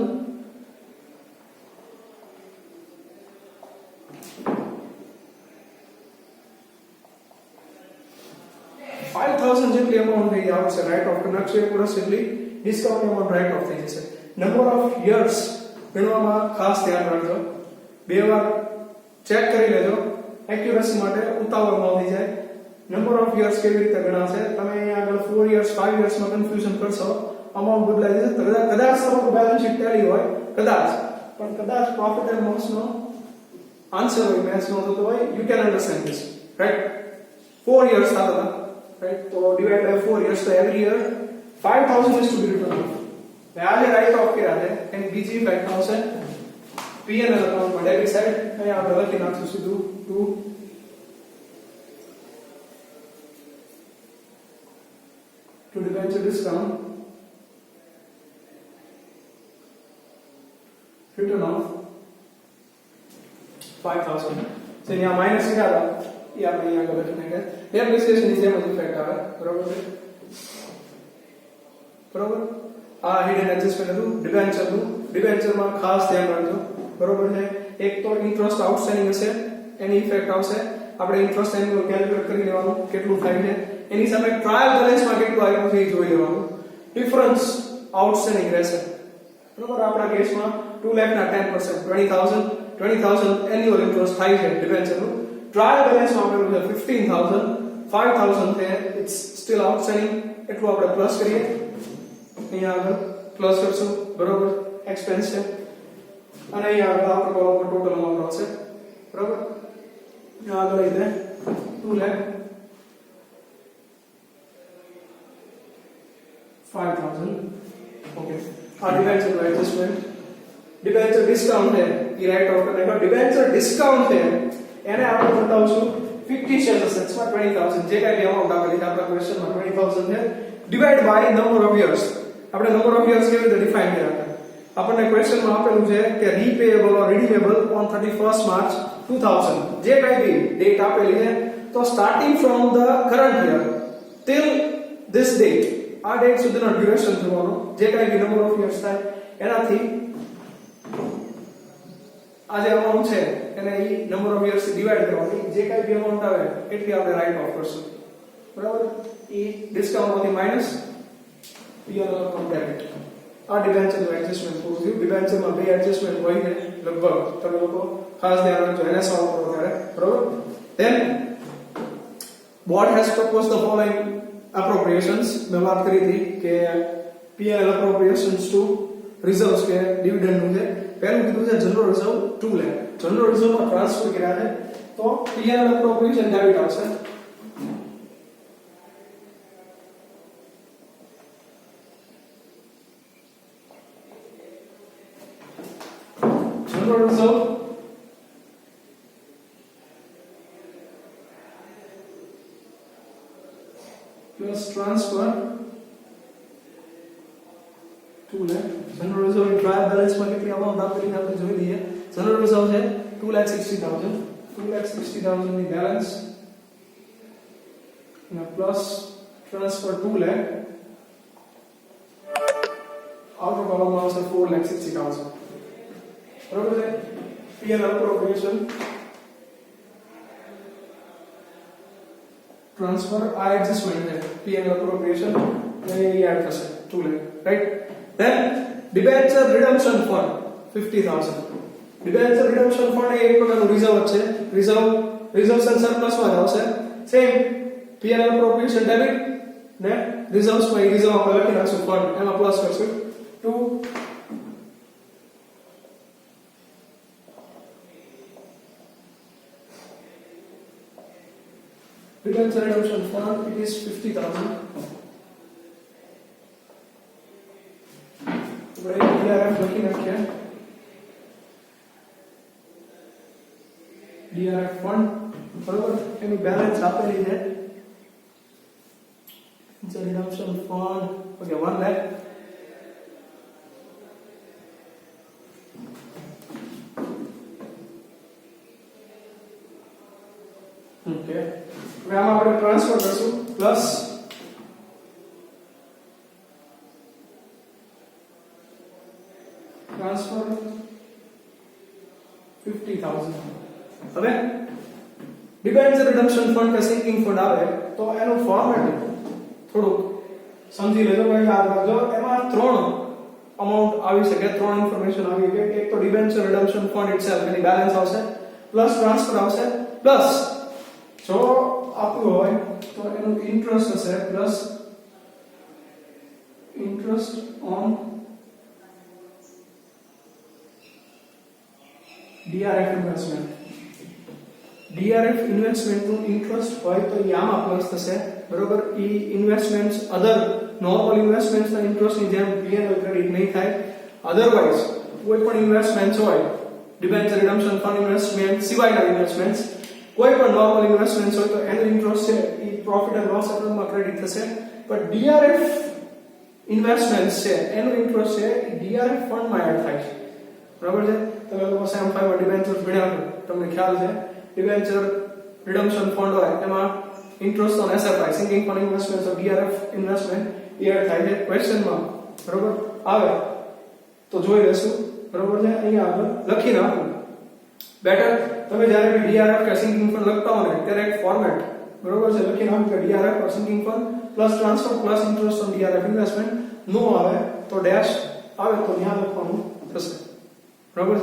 5000 જેટલી અમાઉન્ટ થઈ આવશે રાઇટ ઓફ કરી નાખશું. 1 વર્ષ જેટલી ડિસ્કાઉન્ટ અમાઉન્ટ રાઇટ ઓફ થઈ જશે. નંબર ઓફ યર્સ ગણવામાં ખાસ ધ્યાન રાખજો, બે વાર ચેક કરી લેજો એક્યુરસી માટે, ઉતાવળ ન થઈ જાય. નંબર ઓફ યર્સ કેવી રીતે ગણાશે, તમે અહીંયા આગળ 4 યર્સ 5 યર્સમાં કન્ફ્યુઝન કરશો, અમાઉન્ટ બદલાઈ જશે. કદાચ તમારું બેલેન્સ શીટ ટેલી હોય, કદાચ, પણ કદાચ પ્રોફિટ એન્ડ લોસ નો આન્સર હોય મેચ નો થતો હોય, you can understand this, right? 4 years થતા હતા, રાઈટ? તો ડિવાઇડ બાય 4 યર્સ, તો every year 5000 is to be written off. આજે રાઇટ ઓફ કર્યા છે એની બીજી ઇફેક્ટ આવશે P&L અકાઉન્ટમાં ડેબિટ સાઈડ. અહીંયા આપણે લખી નાખશું સીધું to debenture discount written off 5000. તો અહીંયા માઈનસ કર્યા હતા એ આપણે અહીંયા આગળ લખી નાખ્યા. ડેપ્રિસિએશનની જેમ જ ઇફેક્ટ આવે, બરોબર છે? બરોબર. આ હિડન એડજસ્ટમેન્ટ હતું ડિબેન્ચરનું. ડિબેન્ચરમાં ખાસ ધ્યાન રાખજો, બરોબર છે? એક તો ઇન્ટરેસ્ટ આઉટસ્ટેન્ડિંગ હશે એની ઇફેક્ટ આવશે. આપણે ઇન્ટરેસ્ટ એન્યુઅલ કેલ્ક્યુલેટ કરી લેવાનું કેટલું થાય છે, એની સામે ટ્રાયલ બેલેન્સમાં કેટલું આવ્યું છે એ જોઈ લેવાનું. ડિફરન્સ આઉટસ્ટેન્ડિંગ રહેશે, બરોબર? આપણા કેસમાં 2 લાખના 10% 20000 એન્યુઅલ ઇન્ટરેસ્ટ થાય છે ડિબેન્ચરનું. ટ્રાયલ બેલેન્સમાં આપેલું છે 15000, 5000 છે ઇટ્સ સ્ટીલ આઉટસ્ટેન્ડિંગ, એટલું આપણે પ્લસ કરીએ. અહીંયા આગળ પ્લસ કરશું, બરોબર? એક્સપેન્સ છે. અને અહીંયા આગળ આપણે કોલમ પર ટોટલ અમાઉન્ટ આવશે, બરોબર? અહીંયા આગળ ಇದೆ 2 લાખ 5000. ઓકે, આ ડિબેન્ચર એડજસ્ટમેન્ટ. ડિબેન્ચર ડિસ્કાઉન્ટ છે એ રાઈટ ઓફ કરી નાખ્યો. ડિબેન્ચર ડિસ્કાઉન્ટ છે એને આપણે બતાવશું ફિક્ટિશિયસ એસેટ્સ માં 20000 જે કાંઈ અમાઉન્ટ આપેલી છે આપણા ક્વેશ્ચનમાં 20000 છે divide by number of years. આપણે નંબર ઓફ યર્સ કેવી રીતે ડિફાઇન કર્યા હતા? આપણને ક્વેશ્ચનમાં આપેલું છે કે રીપેએબલ ઓર રીડીમેબલ ઓન 31st માર્ચ 2000 જે કાંઈ બી ડેટ આપેલી છે તો starting from the current year till this date આ ડેટ સુધીનો ડ્યુરેશન જોવાનો જે કાંઈ બી નંબર ઓફ યર્સ થાય એનાથી આ જે અમાઉન્ટ છે એને ઈ નંબર ઓફ યર્સ થી ડિવાઇડ કરવાની જે કાંઈ બી અમાઉન્ટ આવે એટલી આપણે રાઈટ ઓફ કરશું. બરાબર? ઈ ડિસ્કાઉન્ટ માંથી માઈનસ પીએલ ઓફ ડેબિટ. આ ડિબેન્ચર નું એડજસ્ટમેન્ટ પૂરું થયું. ડિબેન્ચર માં બે એડજસ્ટમેન્ટ હોય છે લગભગ તમે લોકો ખાસ ધ્યાન રાખજો એને સોલ્વ કરો ત્યારે. બરાબર? Then board has proposed the following appropriations. મેં વાત કરી હતી કે પીએલ appropriations to reserves કે ડિવિડન્ડ નું છે. પહેલું કીધું છે general reserve 2 lakh. General reserve માં ટ્રાન્સફર કર્યા છે તો પીએલ appropriation ડેબિટ આવશે. General reserve plus transfer 2 lakh. General reserve trial balance માં કેટલી અમાઉન્ટ આપેલી આપણે જોઈ લઈએ. General reserve છે 2,60,000. 2,60,000 ની બેલેન્સ અને પ્લસ ટ્રાન્સફર 2 lakh આઉટર કોલમમાં આવશે 4,60,000. બરોબર છે? પીએલ appropriation ટ્રાન્સફર આ એડજસ્ટમેન્ટ છે પીએલ appropriation એ યાદ થશે 2 lakh right. Then debenture redemption fund 50,000. Debenture redemption fund એ એક પ્રકારનું રિઝર્વ છે. રિઝર્વ્સ એન્ડ સરપ્લસ માં આવશે. સેમ પીએલ appropriation ડેબિટ ને રિઝર્વ્સ માં રિઝર્વ આપણે લખી નાખશું ફંડ એમાં પ્લસ કરશું 2 Debenture redemption fund it is 50,000. આપણે DRF લખી નાખીએ. DRF ફંડ બરોબર એની બેલેન્સ આપેલી છે. redemption fund okay 1 lakh. Okay હવે આમાં આપણે ટ્રાન્સફર કરશું પ્લસ ટ્રાન્સફર 50,000. હવે ડિબેન્ચર રિડમ્પશન ફંડ કે સિંકિંગ ફંડ આવે તો એનું ફોર્મેટ થોડુંક સમજી લેજો ભાઈ યાદ રાખજો. એમાં ત્રણ અમાઉન્ટ આવી શકે, ત્રણ ઇન્ફોર્મેશન આવી શકે. એક તો ડિબેન્ચર રિડમ્પશન ફંડ ઇટસેલ્ફ એની બેલેન્સ આવશે, પ્લસ ટ્રાન્સફર આવશે, પ્લસ જો આપ્યું હોય તો એનું ઇન્ટરેસ્ટ હશે plus interest on DRF investment. DRF investment નું ઇન્ટરેસ્ટ હોય તો એ આમાં પ્લસ થશે. બરોબર? ઈ ઇન્વેસ્ટમેન્ટ્સ અધર નોર્મલ ઇન્વેસ્ટમેન્ટ્સ ના ઇન્ટરેસ્ટ ની જેમ પીએનએલ ક્રેડિટ નહીં થાય. અધરવાઇઝ કોઈ પણ ઇન્વેસ્ટમેન્ટ્સ હોય ડિબેન્ચર રિડમ્પશન ફંડ ઇન્વેસ્ટમેન્ટ સિવાયના ઇન્વેસ્ટમેન્ટ્સ કોઈ પણ નોર્મલ ઇન્વેસ્ટમેન્ટ હોય તો એનો ઇન્ટરેસ્ટ છે એ પ્રોફિટ એન્ડ લોસ એકાઉન્ટમાં ક્રેડિટ થશે. બટ ડીઆરએફ ઇન્વેસ્ટમેન્ટ છે એનો ઇન્ટરેસ્ટ છે એ ડીઆરએફ ફંડમાં એડ થાય છે. બરાબર છે? તમે લોકો સેમ 5 માં ડિબેન્ચર્સ ભણ્યા તમને ખ્યાલ છે. ડિબેન્ચર રિડમ્પશન ફંડ હોય એમાં interest on SFI sinking fund investment of DRF investment add થાય છે. ક્વેશ્ચનમાં બરાબર આવે તો જોઈ લેશું. બરાબર છે? અહીંયા આગળ લખી નાખું. બેટર તમે જ્યારે બી ડીઆરએફ કે સિંકિંગ ફંડ લખતા હો ને ત્યારે એક ફોર્મેટ બરોબર છે લખી નાખો કે DRF or sinking fund plus transfer plus interest on DRF investment. નો આવે તો ડેશ આવે તો ત્યાં લખવાનું થશે. બરાબર?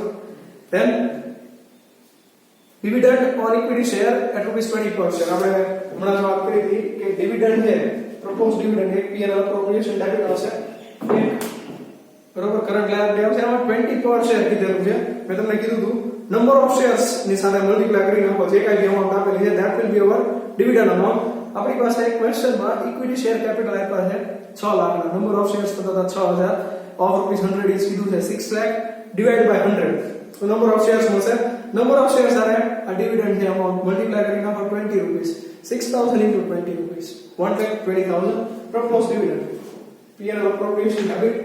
Then dividend on equity share at ₹20 per share. આપણે હમણાં વાત કરી હતી કે ડિવિડન્ડ છે પ્રપોઝ ડિવિડન્ડ એક પીએલ એપ્રોપ્રિએશન ડેબિટ આવશે. બરોબર? કરન્ટ લાયબિલિટી આવશે. એમાં 20 per share કીધેલું છે. મેં તમને કીધું હતું નંબર ઓફ શેર્સ ની સાથે મલ્ટીપ્લાય કરી નાખો જે કાંઈ અમાઉન્ટ આપેલી છે that will be our dividend amount. આપણી પાસે એક ક્વેશ્ચનમાં ઇક્વિટી શેર કેપિટલ આપ્યા છે 6 લાખના. નંબર ઓફ શેર્સ તો હતા 6000 ઓફ ₹100 ઇઝ કીધું છે 6 લાખ ડિવાઈડ બાય 100 તો નંબર ઓફ શેર્સ મળશે નંબર ઓફ શેર્સ આરે આ ડિવિડન્ડ ની અમાઉન્ટ મલ્ટીપ્લાય કરી નાખો 20 rupees 6000 into 20 rupees 1,20,000 proposed dividend P&L appropriation habit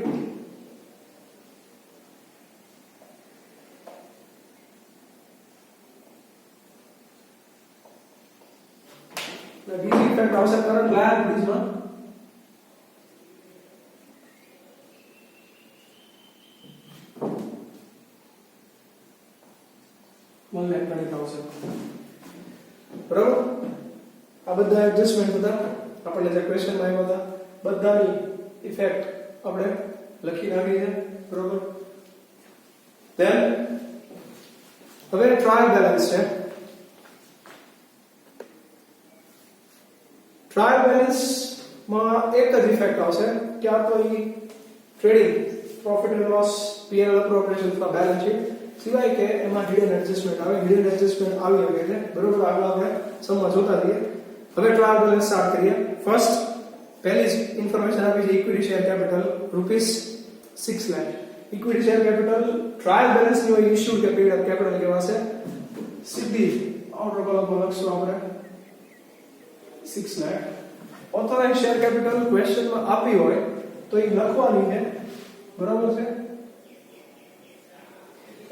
the DC effect also current liabilities one 1,20,000 બરાબર આ બધા એડજસ્ટમેન્ટ બધા આપણે જે ક્વેશ્ચન માં આવ્યા હતા બધાની ઇફેક્ટ આપણે લખી નાખી છે બરાબર ધેન હવે ટ્રાયલ બેલેન્સ છે ટ્રાયલ બેલેન્સ માં એક જ ઇફેક્ટ આવશે કે આ તો ઈ trading profit and loss P&L appropriation અથવા બેલેન્સ શીટ સિવાય કે એમાં હિડન એડજસ્ટમેન્ટ આવે હિડન એડજસ્ટમેન્ટ આવી શકે છે બરોબર આગળ આપણે સમજ જોતા રહીએ હવે ટ્રાયલ બેલેન્સ સ્ટાર્ટ કરીએ ફર્સ્ટ પહેલી જ ઇન્ફોર્મેશન આપી છે equity share capital rupees 6 lakh equity share capital trial balance ની હોય ઇશ્યુડ કેપિટલ કહેવાશે સીધી આઉટર કોલમ લખશું આપણે 6 lakh authorise share capital question માં આપી હોય તો એ લખવાની છે બરાબર છે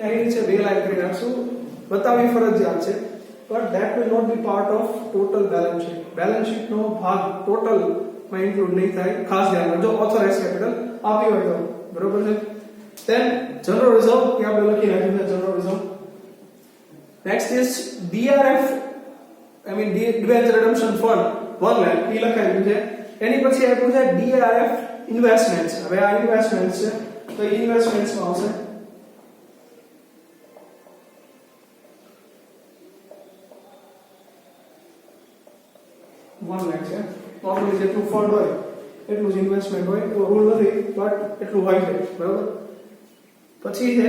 અહીં નીચે બે લાઈન કરી નાખશું બતાવવી ફરજિયાત છે but that will not be part of total balance sheet balance sheet નો ભાગ total માં ઇન્ક્લુડ નહીં થાય ખાસ ધ્યાન રાખજો ઓથોરાઇઝ કેપિટલ આપી હોય તો બરોબર છે then general reserve કે આપણે લખી નાખ્યું છે general reserve next is DRF I mean debenture redemption fund 1 lakh એ લખાયું છે એની પછી આપ્યું છે DRF investments હવે આ ઇન્વેસ્ટમેન્ટ છે તો ઇન્વેસ્ટમેન્ટ્સ માં આવશે 1 લાખ છે નોર્મલી જેટલું ફંડ હોય એટલું જ ઇન્વેસ્ટમેન્ટ હોય તો રૂલ નથી બટ એટલું હોય છે બરાબર પછી છે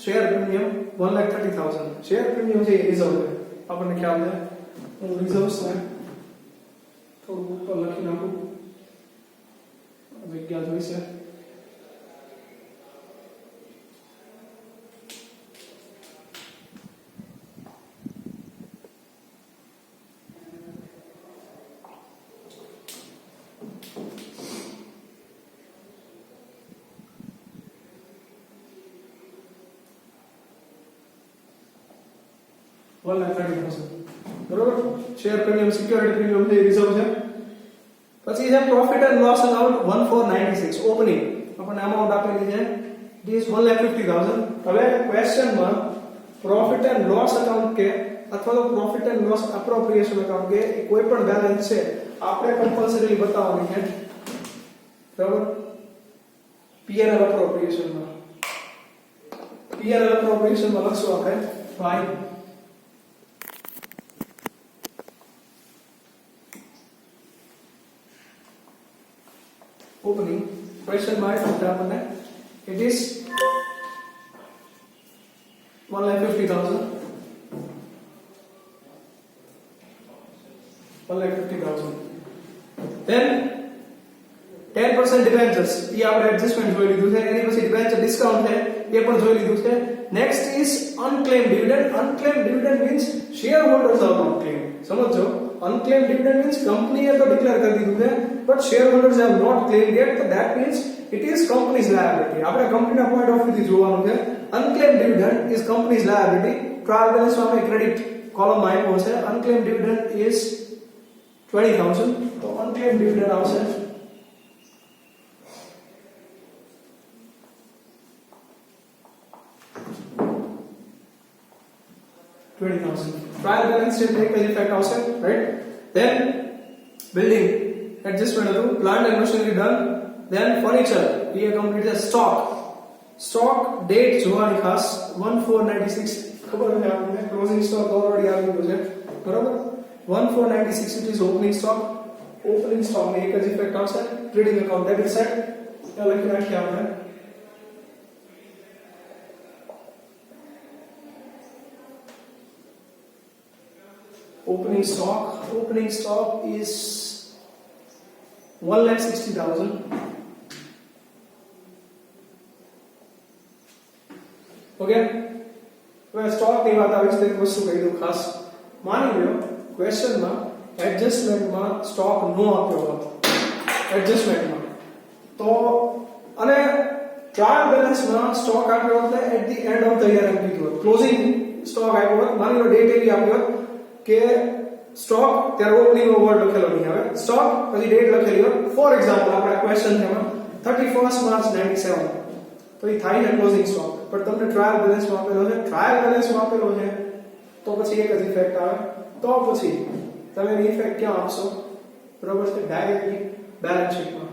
શેર પ્રીમિયમ 1,30,000 શેર પ્રીમિયમ છે રિઝર્વ છે આપણને ખ્યાલ છે હું રિઝર્વ્સ ને થોડું ઉપર લખી નાખું જગ્યા જોઈશે બરોબર શેર પ્રીમિયમ સિક્યોરિટી પ્રીમિયમ છે રિઝર્વ છે પછી છે profit and loss account 1496 opening આપણને અમાઉન્ટ આપેલી છે ઇટ ઇઝ 1,50,000 હવે ક્વેશ્ચન માં પ્રોફિટ એન્ડ લોસ અકાઉન્ટ કે અથવા તો profit and loss appropriation account કે કોઈ પણ બેલેન્સ છે આપણે કમ્પલ્સરીલી બતાવવાની છે બરાબર P&L એપ્રોપ્રિએશન માં લખશું આપણે ભાઈ opening question mark after आपने it is 1,50,000 then 10% debentures ये આપણે એડજસ્ટમેન્ટ જોઈ લીધું છે એની પછી ડિબેન્ચર ડિસ્કાઉન્ટ છે એ પણ જોઈ લીધું છે next is unclaimed dividend means shareholders are not claim સમજો unclaimed dividend means કંપનીએ તો ડિક્લેર કરી દીધું છે but shareholders have not claimed yet so that means it is company's liability આપણે કંપનીના પોઈન્ટ ઓફ વ્યૂ થી જોવાનું છે unclaimed dividend is company's liability trial balance માં આપણે ક્રેડિટ કોલમ માં આપ્યો છે unclaimed dividend is 20,000 તો unclaimed dividend આવશે 20,000 trial balance sheet એક જ ઇફેક્ટ આવશે રાઈટ then building adjustment હતું plant and machinery done then furniture A complete છે stock date જોવાની ખાસ 1496 ખબર છે આપણને ક્લોઝિંગ સ્ટોક ઓલરેડી આવી ગયો છે બરાબર 1496 it is opening stock ની એક જ ઇફેક્ટ આવશે trading account debit side એ લખી નાખીએ આપણે opening stock is 1,60,000 ઓકે, હવે સ્ટોક ની વાત આવી છે તો એક વસ્તુ કહી દઉં ખાસ. માની લો ક્વેશ્ચનમાં એડજસ્ટમેન્ટમાં સ્ટોક નો આપ્યો હોત, એડજસ્ટમેન્ટમાં તો, અને ટ્રાયલ બેલેન્સમાં સ્ટોક આપ્યો હોત at the end of the year એમ કીધું હોત, ક્લોઝિંગ સ્ટોક આપ્યો હોત, માની લો ડેટ એવી આપી હોત કે સ્ટોક ત્યારે ઓપનિંગ વર્ડ લખેલો નહીં આવે, સ્ટોક પછી ડેટ લખેલી હોય. ફોર એક્ઝામ્પલ આપણે ક્વેશ્ચન છે 31st માર્ચ 97, તો એ થાય છે ક્લોઝિંગ સ્ટોક. પણ તમને ટ્રાયલ બેલેન્સમાં આપેલો છે, ટ્રાયલ બેલેન્સમાં આપેલો છે તો પછી એક જ ઇફેક્ટ આવે. તો પછી તમે એની ઇફેક્ટ ક્યાં આપશો? બરોબર છે, ડાયરેક્ટલી બેલેન્સ શીટમાં,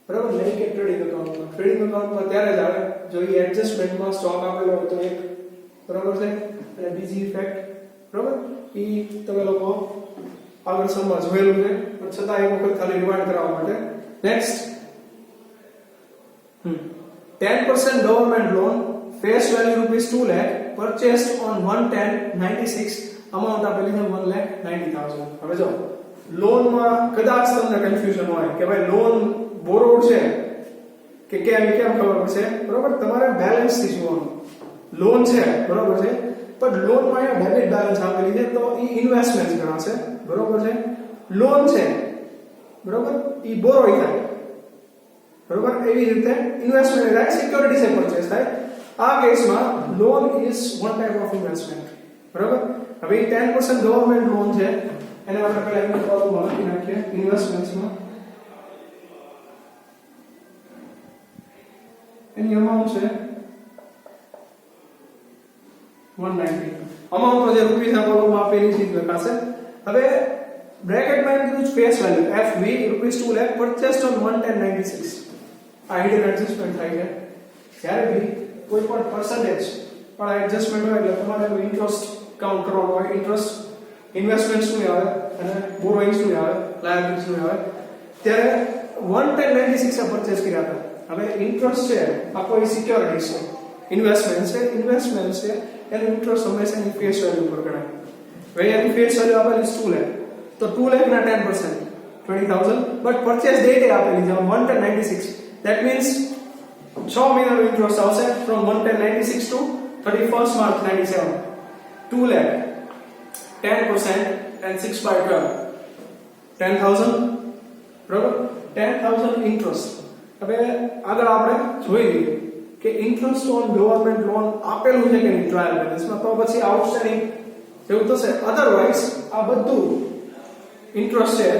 બરોબર, નહીં કે ટ્રેડિંગ એકાઉન્ટમાં. ટ્રેડિંગ એકાઉન્ટમાં ત્યારે જ આવે જો એ એડજસ્ટમેન્ટમાં સ્ટોક આપેલો હોય તો એક, બરોબર છે, અને બીજી ઇફેક્ટ, બરોબર, એ તમે લોકો આગળ સમમાં જોયેલું છે પણ છતાં એક વખત ખાલી રિમાઇન્ડ કરાવવા માટે. Next 10% government loan, face value rupees 2 lakh, purchased on 1/10/96, amount આપેલી છે 1,90,000. હવે જો લોનમાં કદાચ તમને કન્ફ્યુઝન હોય કે ભાઈ લોન બોરોડ છે કે કેમ ખબર પડશે, બરોબર, તમારે બેલેન્સ થી જોવાનું. લોન છે, બરોબર છે, પણ લોનમાં અહીંયા ડેબિટ બેલેન્સ આપેલી છે તો એ ઇન્વેસ્ટમેન્ટ ગણાશે, બરોબર છે. લોન છે, બરોબર, એ બોરોઈ થાય, બરોબર, એવી રીતે ઇન્વેસ્ટમેન્ટ થાય, સિક્યોરિટી સે પરચેસ થાય. આ કેસમાં loan is one type of investment, બરોબર. હવે 10% ગવર્નમેન્ટ લોન છે એને આપણે પહેલા એની કોલમમાં લખી નાખીએ ઇન્વેસ્ટમેન્ટ્સમાં. એની અમાઉન્ટ છે 190. અમાઉન્ટ તો જે રૂપિયા કોલમમાં આપેલી છે લખાશે. હવે બ્રેકેટમાં કીધું face value FV rupees 2 lakh purchased on 1/10/96. આ હિડન એડજસ્ટમેન્ટ થાય છે. જ્યારે બી કોઈ પણ પર્સન્ટેજ પણ એડજસ્ટમેન્ટ હોય એટલે તમારે ઇન્ટરેસ્ટ કાઉન્ટ કરવાનો હોય. ઇન્ટરેસ્ટ ઇન્વેસ્ટમેન્ટ શું આવે અને બોરોઇંગ શું આવે, લાયબિલિટી શું આવે, ત્યારે 1/10/96 પરચેસ કર્યા હતા. હવે ઇન્ટરેસ્ટ છે આ કોઈ સિક્યોરિટી છે, ઇન્વેસ્ટમેન્ટ છે એનું ઇન્ટરેસ્ટ હંમેશા એની ફેસ વેલ્યુ પર ગણાય. હવે એની ફેસ વેલ્યુ આપેલી 2 લાખ તો 2 લાખ ના 10% 20,000, બટ પરચેસ ડેટ આપેલી છે 1/10/96. That means 6 મહિનાનો ઇન્ટરેસ્ટ આવશે from 1/10/96 to 31st March 97. 2 lakh 10% and 6/12 10,000, બરાબર, 10,000 ઇન્ટરેસ્ટ. હવે આગળ આપણે જોઈ લઈએ કે ઇન્ટરેસ્ટ ઓન ગવર્નમેન્ટ લોન આપેલું છે કે નહીં ટ્રાયલ બેલેન્સમાં, તો પછી આઉટસ્ટેન્ડિંગ જેવું થશે. અધરવાઇઝ આ બધું ઇન્ટરેસ્ટ છે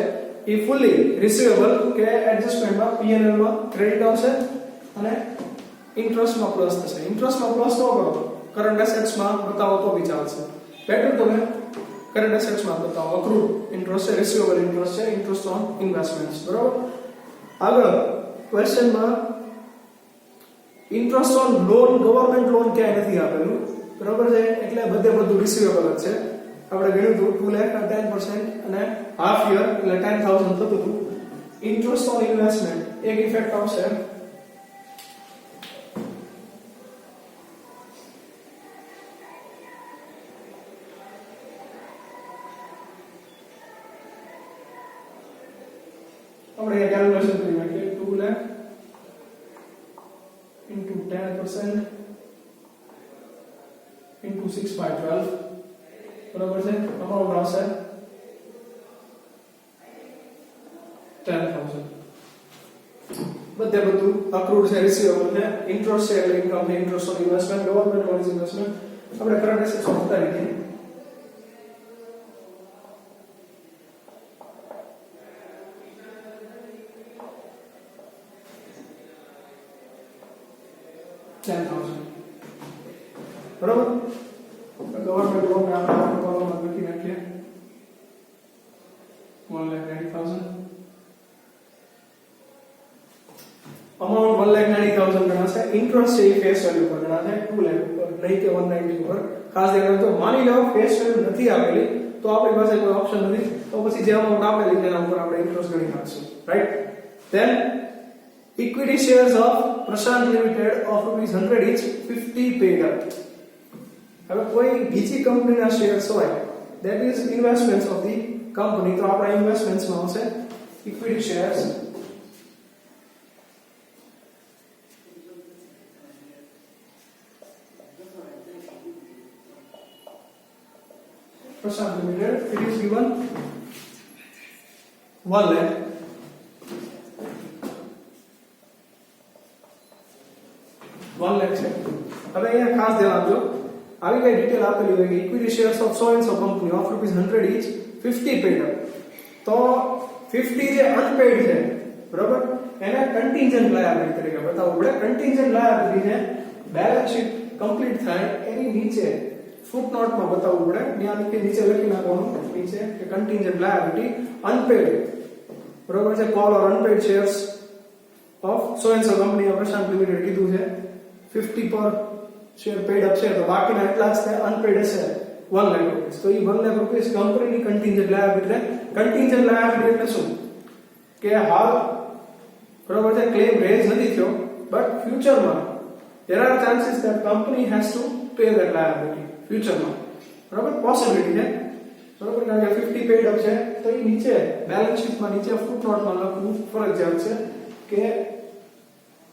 એ ફુલી રિસીવેબલ કે એડજસ્ટમેન્ટમાં P&L માં ક્રેડિટ આવશે અને ઇન્ટરેસ્ટમાં પ્લસ થશે. ઇન્ટરેસ્ટમાં પ્લસ ન કરો, કરન્ટ એસેટ્સમાં બતાવો તો બી ચાલશે. બેટર તમે કરન્ટ એસેટ્સમાં બતાવો. અક્રૂડ ઇન્ટરેસ્ટ છે, રિસીવેબલ ઇન્ટરેસ્ટ છે, ઇન્ટરેસ્ટ ઓન ઇન્વેસ્ટમેન્ટ્સ, બરાબર. આગળ ક્વેશ્ચનમાં interest on loan, government loan ક્યાંય નથી આપેલું, બરાબર છે, એટલે બધું રિસીવેબલ જ છે. આપણે ગણ્યું હતું 2 લાખ ના 10% અને હાફ યર એટલે 10,000 થતું હતું. ઇન્ટરેસ્ટ ઓન ઇન્વેસ્ટમેન્ટ એક ઇફેક્ટ આવશે આપણે કેલ્ક્યુલેશન કરી નાખીએ 2 લાખ into 10% into 6/12, બરાબર છે. અમાઉન્ટ આવશે 10,000. બધું અક્રૂડ છે, રિસીવેબલ છે, ઇન્ટરેસ્ટ છે એટલે ઇન્કમ છે, interest on investment, government loan investment. આપણે કરન્ટ એસેટ્સ ઉતારી દઈએ. બરાબર, ગવર્નમેન્ટ લોન આપણે કોલમમાં લખી નાખીએ 1,90,000. અમાઉન્ટ 1,90,000 ગણાશે. ઇન્ટરેસ્ટ છે એ ફેસ વેલ્યુ પર ગણાશે 2 લાખ ઉપર, નહીં કે 190 ઉપર. ખાસ ધ્યાન રાખજો. માની લો ફેસ વેલ્યુ નથી આપેલી તો આપણી પાસે કોઈ ઓપ્શન નથી, તો પછી જે અમાઉન્ટ આપેલી તેના ઉપર આપણે ઇન્ટરેસ્ટ ગણી નાખશું, right. Then equity shares of Prashant Limited of ₹100 each, 50 paid up. હવે કોઈ બીજી કંપનીના શેર્સ હોય, that is investments of the company, તો આપણા ઇન્વેસ્ટમેન્ટ્સ માં આવશે equity shares Prashant Limited, it is given 1 lakh. 1 lakh છે. હવે અહીંયા ખાસ ધ્યાન આપજો, આવી કઈ ડિટેલ આપેલી હોય કે equity shares of so and so company of ₹100 each, 50 paid up. તો 50 જે અનપેડ છે બરાબર, એને કન્ટિન્જન્ટ લાયબિલિટી તરીકે બતાવવું પડે. કન્ટિન્જન્ટ લાયબિલિટી છે બેલેન્સ શીટ કમ્પ્લીટ થાય એની નીચે ફૂટનોટમાં બતાવવું પડે. ત્યાં નીચે લખી નાખવાનું નીચે કે કન્ટિન્જન્ટ લાયબિલિટી અનપેડ બરાબર છે, call or unpaid shares of so and so company of Prashant limited કીધું છે 50 પર શેર પેડ અપ છે, તો બાકીના એટલા જ અનપેડ હશે 1 લાખ રૂપિયા. તો એ 1 લાખ રૂપિયા કંપનીની કન્ટિન્જન્ટ લાયબિલિટી. કન્ટિન્જન્ટ લાયબિલિટી એટલે શું કે હાલ બરાબર છે ક્લેમ રેઝ નથી થયો, બટ ફ્યુચરમાં there are chances that company has to pay that liability ફ્યુચરમાં બરાબર, પોસિબિલિટી છે બરાબર. કારણ કે 50 પેડ અપ છે તો એ નીચે બેલેન્સ શીટમાં નીચે ફૂટનોટમાં લખવું ફરજિયાત છે કે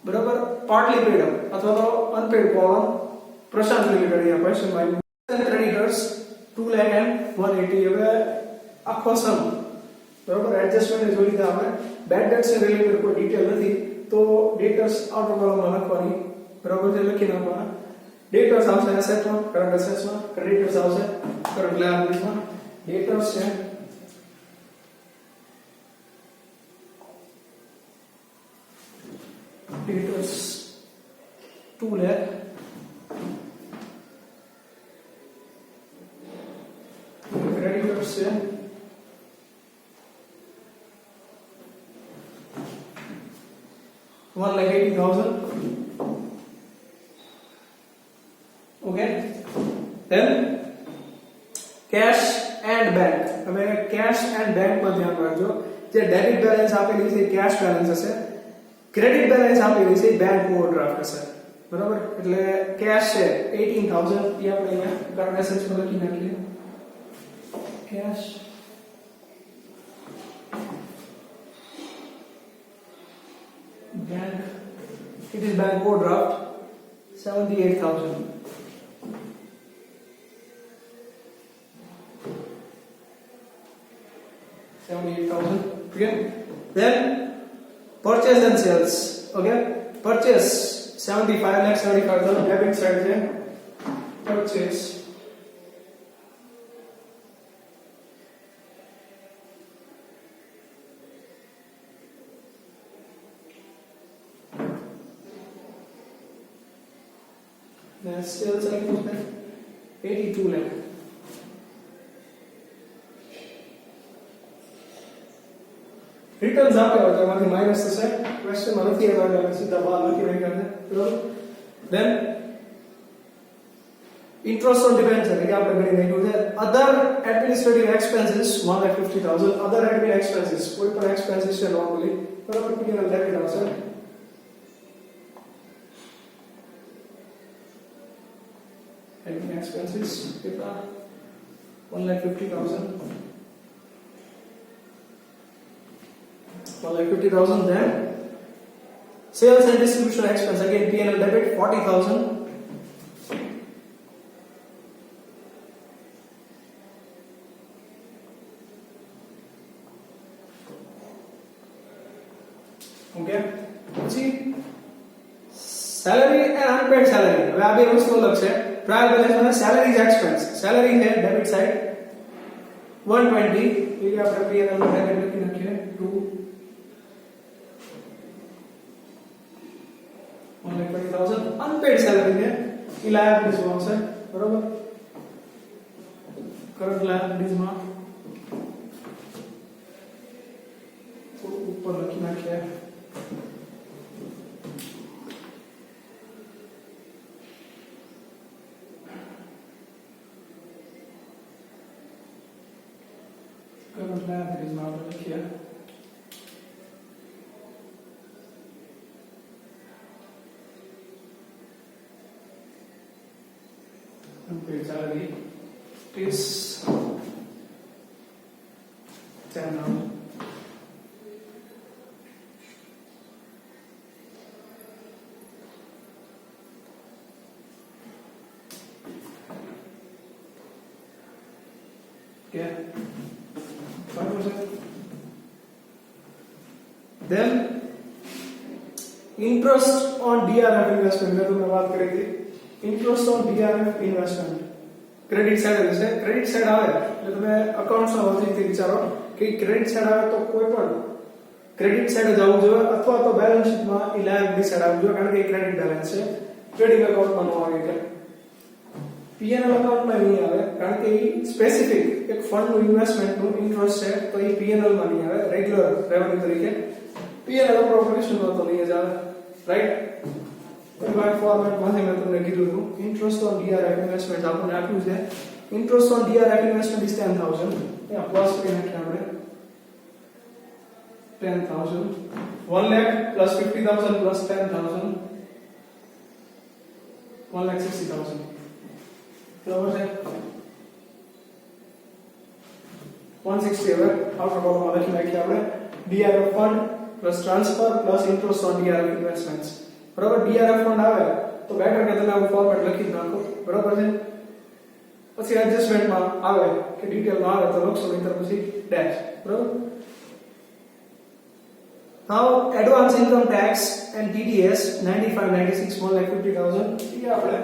બરાબર પાર્ટલી પેડ અપ અથવા તો અનપેડ કોલમ પ્રશાંત લિમિટેડ. અહીંયા ક્વેશ્ચનમાં આવ્યું ક્રેડિટર્સ 2 lakh and 180. હવે આખો સમ બરાબર એડજસ્ટમેન્ટ જોઈ લીધા આપણે. બેડ ડેટ્સ ને રિલેટેડ કોઈ ડિટેલ નથી, તો ડેટર્સ આઉટર કોલમમાં લખવાની બરાબર છે, લખી નાખવાના. ડેટર્સ આવશે એસેટમાં, કરન્ટ એસેટ્સમાં. ક્રેડિટર્સ આવશે કરન્ટ લાયબિલિટીમાં. ડેટર્સ છે debtors 2 lakh, creditors છે 1,80,000. okay, then cash and bank. હવે cash and bank માં ધ્યાન રાખજો, જે ડેબિટ બેલેન્સ આપેલી છે કેશ બેલેન્સ હશે, ક્રેડિટ બેલેન્સ આપેલી છે બેંક ઓવરડ્રાફ્ટ હશે બરાબર. એટલે કેશ છે 18,000, એ આપણે અહીંયા કરન્ટ એસેટ્સ માં લખી નાખીએ. Cash bank, it is bank overdraft 78,000. Okay, then purchase and sales. Okay, purchase 75 lakh, 75,000 debit side है purchase. Then sales like 82 lakh. Returns આપ્યા હોય તો એમાંથી માઈનસ થશે. ક્વેશ્ચનમાં નથી આવ્યા એટલે સીધા બહાર લખી નાખ્યા છે બરાબર. ધેન ઇન્ટરેસ્ટ ઓન ડિબેન્ચર કે આપણે ગણી નાખ્યું છે. અધર એડમિનિસ્ટ્રેટિવ એક્સપેન્સીસ 1,50,000. અધર એડમિન એક્સપેન્સીસ, કોઈ પણ એક્સપેન્સીસ છે નોર્મલી બરાબર, પીએનએલ ડેબિટ આવશે. એડમિન એક્સપેન્સીસ કેટલા 1,50,000. 1,50,000. Then sales and distribution expense, again P&L debit 40,000. Okay, પછી salary and unpaid salary. હવે આ બે વસ્તુ અલગ છે. ટ્રાયલ બેલેન્સમાં salaries expense, salary છે ડેબિટ સાઈડ 120, એ આપણે P&L માં ડેબિટ લખી નાખીએ 2 1,20,000. unpaid salary है એ liabilities માં આવશે બરોબર. કરન્ટ liabilities માં ઉપર લખી નાખ્યા. કરન્ટ liabilities માં આપણે લખ્યા unpaid salary is 10,000. કે બરાબર છે. Then interest on DRF investment મેં તમને વાત કરી હતી. interest on DRF investment credit side છે. ક્રેડિટ સાઈડ આવે એટલે તમે અકાઉન્ટ્સના વર્જિકથી વિચારો કે ક્રેડિટ સાઈડ આવે તો કોઈ પણ ક્રેડિટ સાઈડ જ આવવું જોઈએ અથવા તો બેલેન્સ શીટમાં એ લાયબિલિટી સાઈડ આવવું જોઈએ કારણ કે એ ક્રેડિટ બેલેન્સ છે. ટ્રેડિંગ એકાઉન્ટમાં ન આવે કે P&L એકાઉન્ટમાં નહીં આવે કારણ કે એ સ્પેસિફિક એક ફંડનું ઇન્વેસ્ટમેન્ટનું ઇન્ટરેસ્ટ છે તો એ P&L માં નહીં આવે રેગ્યુલર રેવન્યુ તરીકે P&L એપ્રોપ્રિએશનમાં તો નહીં જ આવે રાઈટ. કોઈ ફોર્મેટમાં મેં તમને કીધું હતું ઇન્ટરેસ્ટ ઓન DRF ઇન્વેસ્ટમેન્ટ આપણને આપ્યું છે. Interest on DRF investment is 10,000 અહીંયા પ્લસ કરી નાખીએ આપણે 10,000 1 lakh plus 50,000 plus 10,000 1,60,000 બરાબર છે. 160 હવે આઉટર કોલમમાં લખી નાખીએ આપણે DRF fund plus transfer plus interest on DRF investments બરાબર. DRF ફંડ આવે તો બેટર કે તમે આવું ફોર્મેટ લખી નાખો બરાબર છે. પછી એડજસ્ટમેન્ટમાં આવે કે ડિટેલમાં આવે તો લખશો નહીંતર પછી ડેશ બરાબર. Now advance income tax and TDS 95 96 1,50,000 એ આપણે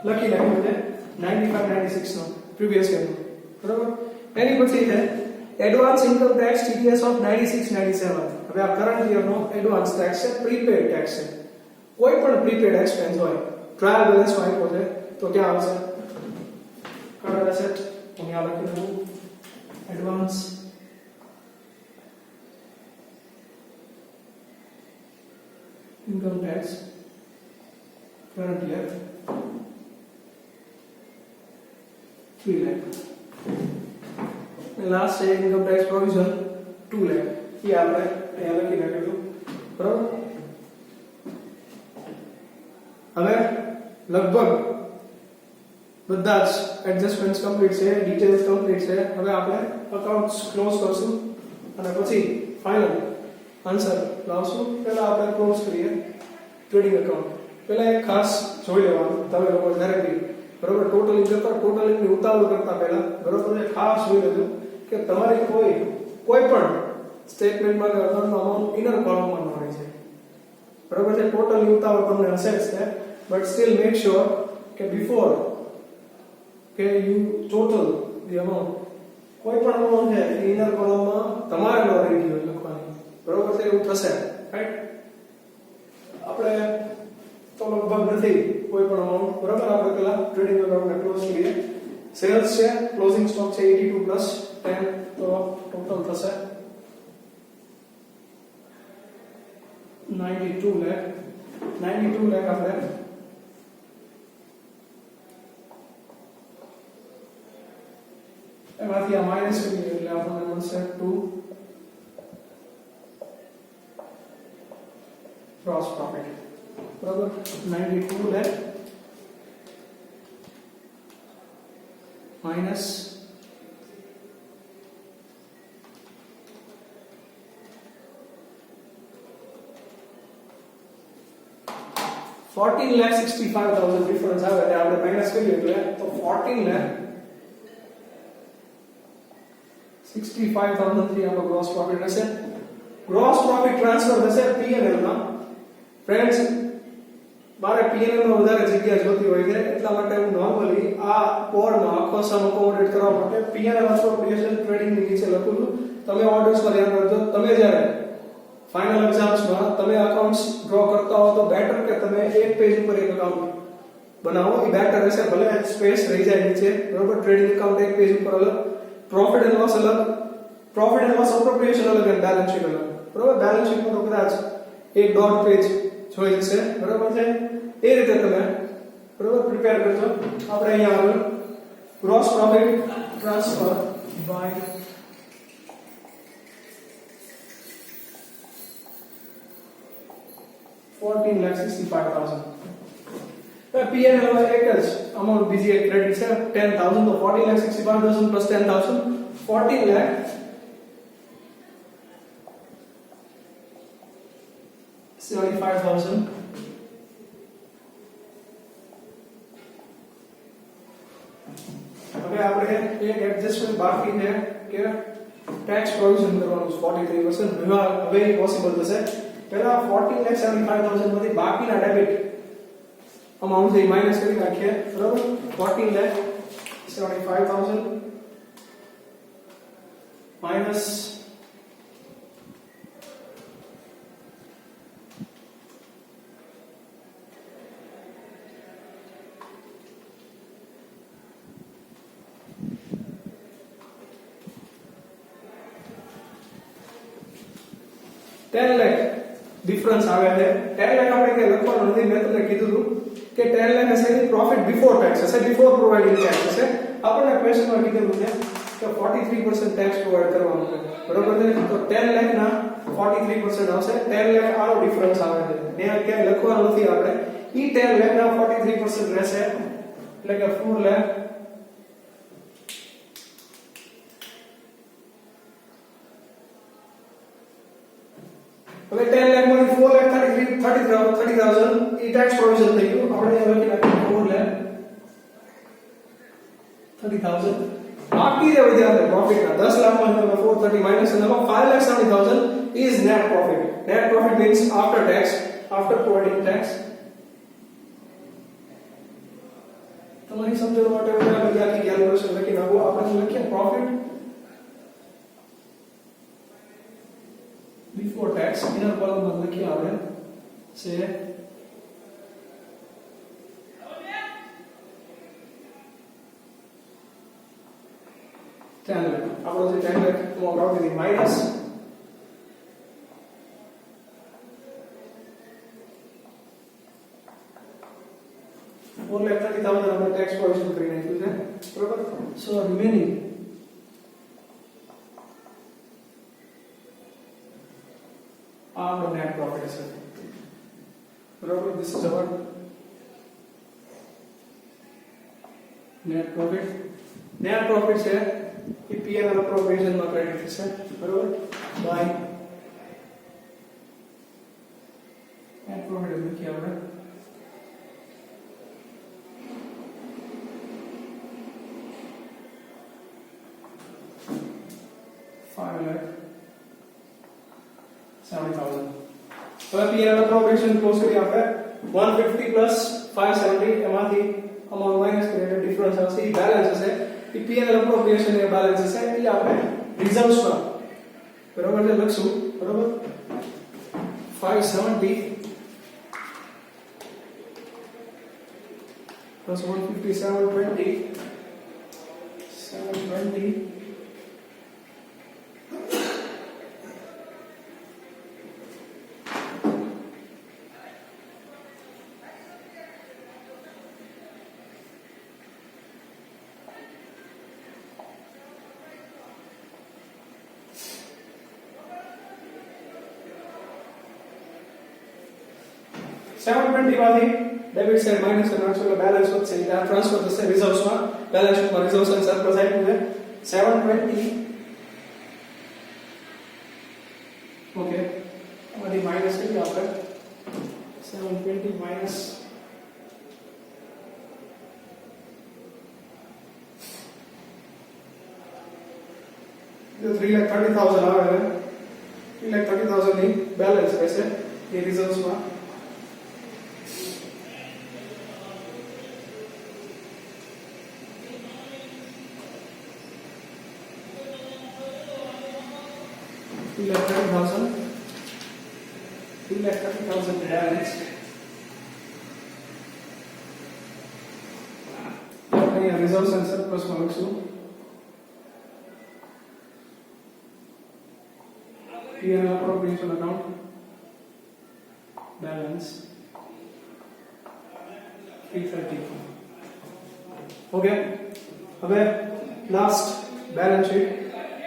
લખી નાખ્યું છે 95 96 નો પ્રીવિયસ યર બરાબર. એની પછી છે advance income tax TDS of 96 97 હવે આ કરન્ટ યર નો એડવાન્સ ટેક્સ છે પ્રીપેડ ટેક્સ છે. કોઈ પણ પ્રીપેડ એક્સપેન્સ હોય ટ્રાયલ બેલેન્સ માં આપ્યો છે તો ક્યાં આવશે કરન્ટ એસેટ હું આ લખી દઉં advance income tax current year 3 lakh and last year income tax provision 2 lakh ये આપણે અહીંયા લખી નાખ્યું બરાબર. હવે લગભગ બધા જ એડજસ્ટમેન્ટ્સ કમ્પ્લીટ છે ડિટેલ્સ કમ્પ્લીટ છે. હવે આપણે અકાઉન્ટ્સ ક્લોઝ કરશું અને પછી ફાઇનલ આન્સર લાવશું. પહેલા આપણે ક્લોઝ કરીએ ટ્રેડિંગ એકાઉન્ટ. પહેલા એક ખાસ જોઈ લેવાનું તમે લોકો ડાયરેક્ટલી બરોબર ટોટલી કરતા ટોટલી ઉતાવળ કરતા પહેલા બરોબર છે ખાસ જોઈ લેજો કે તમારી કોઈ પણ સ્ટેટમેન્ટમાં કે અકાઉન્ટનો અમાઉન્ટ ઇનર કોલમમાં ન હોય છે બરોબર છે. ટોટલી ઉતાવળ તમને હશે જ છે બટ સ્ટીલ મેક શ્યોર કે બિફોર કે યુ ટોટલ ધી અમાઉન્ટ કોઈ પણ અમાઉન્ટ છે ઇનર કોલમમાં તમારે ન રહી ગયું લખવાની બરોબર છે. એવું થશે રાઈટ. આપણે તો લગભગ નથી કોઈ પણ અમાઉન્ટ બરાબર. આપણે પેલા ટ્રેડિંગ એકાઉન્ટને ક્લોઝ કરીએ. સેલ્સ છે ક્લોઝિંગ સ્ટોક છે 82 પ્લસ 10 તો ટોટલ થશે 92 લાખ આપણે એમાંથી આ માઈનસ કરીએ એટલે આપણને મળશે 2 gross profit બરાબર 92 lakh minus $14,65,000 ડિફરન્સ આવે એટલે આપણે માઈનસ કરીએ એટલે તો 14,65,000 થી આપણો ગ્રોસ પ્રોફિટ હશે. ગ્રોસ પ્રોફિટ ટ્રાન્સફર થશે P&L માં. ફ્રેન્ડ્સ મારે P&L માં વધારે જગ્યા જોતી હોય છે એટલા માટે હું નોર્મલી આ કોડમાં આખો સમ અકોમોડેટ કરવા માટે P&L એપ્રોપ્રિએશન ટ્રેડિંગ ની નીચે લખું છું. તમે ઓર્ડર્સમાં ધ્યાન રાખજો. તમે જ્યારે ફાઇનલ એક્ઝામ્સમાં તમે અકાઉન્ટ્સ ડ્રો કરતા હો તો બેટર કે તમે એક પેજ ઉપર એક અકાઉન્ટ બનાવો. એ બેટર હશે. ભલે સ્પેસ રહી જાય નીચે બરોબર. ટ્રેડિંગ એકાઉન્ટ એક પેજ ઉપર અલગ, પ્રોફિટ એન્ડ લોસ અલગ, પ્રોફિટ એન્ડ લોસ એપ્રોપ્રિએશન અલગ અને બેલેન્સ શીટ અલગ બરોબર. બેલેન્સ શીટમાં તો કદાચ એક દોઢ પેજ જોઈ જશે બરોબર છે. એ રીતે તમે બરોબર પ્રિપેર કરજો. આપણે અહીંયા આગળ gross profit transfer by $14,65,000 P&L માં એક જ અમાઉન્ટ બીજી એક ક્રેડિટ છે 10,000 તો 14,65,000 પ્લસ 10,000 14,75,000 હવે આપણે એક એડજસ્ટમેન્ટ બાકી છે કે ટેક્સ પ્રોવિઝન કરવાનું 43%. હવે પોસિબલ થશે. પહેલા 14,75,000 માંથી બાકીના ડેબિટ અમાઉન્ટ થી માઈનસ કરી નાખીએ. બરાબર? 14,75,000 માઈનસ 10 લાખ ડિફરન્સ આવે છે. 10 લાખ આપણે કે લખવાનું નથી. મેં તમને કીધું હતું કે 10 લાખ હશે પ્રોફિટ બિફોર ટેક્સ હશે, બિફોર પ્રોવાઇડિંગ ટેક્સ હશે. આપણને ક્વેશ્ચનમાં કીધેલું છે કે 43% ટેક્સ પ્રોવાઇડ કરવાનું છે. બરોબર છે? તો 10 લાખ ના 43% આવશે. 10 લાખ આનો ડિફરન્સ આવે છે. ત્યાં ક્યાંય લખવાનું નથી આપણે. ઈ 10 લાખ ના 43% રહેશે એટલે કે 4 લાખ. હવે 10 લાખ માંથી 4 લાખ 30,000 ઈ ટેક્સ પ્રોવિઝન થઈ ગયું. આપણે લખી નાખીએ 4 લાખ 30,000. બાકી જે વધ્યા પ્રોફિટ ના 10 લાખ માંથી 430 માઈનસ અને 5,70,000 is net profit. Net profit means after tax, after providing tax. તમારી સમજણ માટે હું આ આખી કેલ્ક્યુલેશન લખી નાખું. આપણે લખીએ profit before tax. Inner column માં લખીએ આપણે છે 10 લાખ. આપણો જે 10 લાખ અમાઉન્ટ આવતી હતી માઈનસ 4,30,000 આપણે ટેક્સ પ્રોવિઝન કરી નાખ્યું છે. બરોબર? So remaining our net profit is bરોબર. this is our net profit. net profit છે એ P&L appropriation માં ક્રેડિટ થશે. બરોબર? બાય net profit લખીએ આપણે 5,70,000. હવે P&L appropriation ક્લોઝ કરી આપણે 150 પ્લસ 570 એમાંથી અમાઉન્ટ માઈનસ કરીએ એટલે ડિફરન્સ આવશે. ઈ બેલેન્સ હશે. ઈ P&L appropriation એ બેલેન્સ હશે. ઈ આપણે રિઝર્વ્સ માં બરોબર છે લખશું. બરોબર? 570 plus 150 720 720 માંથી ડેબિટ સાઈડ માઈનસ કરવાનું એટલે બેલેન્સ વધશે. એટલે આ ટ્રાન્સફર થશે રિઝર્વ્સ માં. બેલેન્સ શીટમાં રિઝર્વ્સ અને સરપ્લસ આપ્યું છે 720. ઓકે, આમાંથી માઈનસ કરીએ આપણે 720 માઈનસ 3,30,000 આવે છે. 3,30,000 ની બેલેન્સ રહેશે એ રિઝર્વ્સ માં. $3,30,000 balance. આપણે રિઝર્વ્સ એન્ડ સરપ્લસ માં લખશું P&L appropriation account balance 330. Okay, હવે લાસ્ટ બેલેન્સ શીટ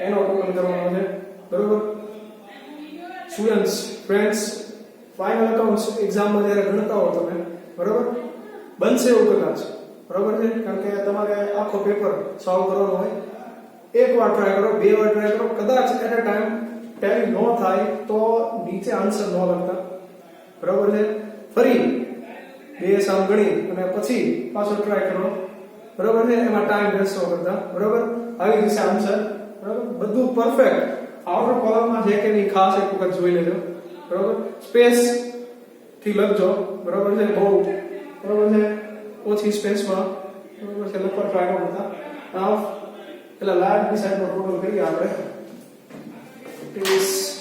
એનો ટોટલ કરવાનો છે. બરોબર? સ્ટુડન્ટ્સ, ફ્રેન્ડ્સ, ફાઇનલ અકાઉન્ટ્સ એક્ઝામમાં જ્યારે ગણતા હો તમે, બરોબર, બનશે એવું કદાચ, બરોબર છે, કારણ કે તમારે આખો પેપર સોલ્વ કરવાનો હોય. એક વાર ટ્રાય કરો, બે વાર ટ્રાય કરો, કદાચ એટ અ ટાઈમ ટેલી ન થાય તો નીચે આન્સર ન લખતા, બરોબર છે. ફરી બે સમ ગણી અને પછી પાછો ટ્રાય કરો, બરોબર છે. એમાં ટાઈમ વેસ્ટ ન કરતા, બરોબર. આવી જશે આન્સર બરોબર બધું પરફેક્ટ આઉટર કોલમમાં છે કે નહીં ખાસ એક વખત જોઈ લેજો બરોબર સ્પેસ થી લખજો બરોબર છે બહુ બરોબર છે ઓછી સ્પેસમાં બરોબર છે લખવા ટ્રાય કરતા નાવ પેલા લાર્જ ની સાઈડમાં ટોટલ કરીએ આપણે is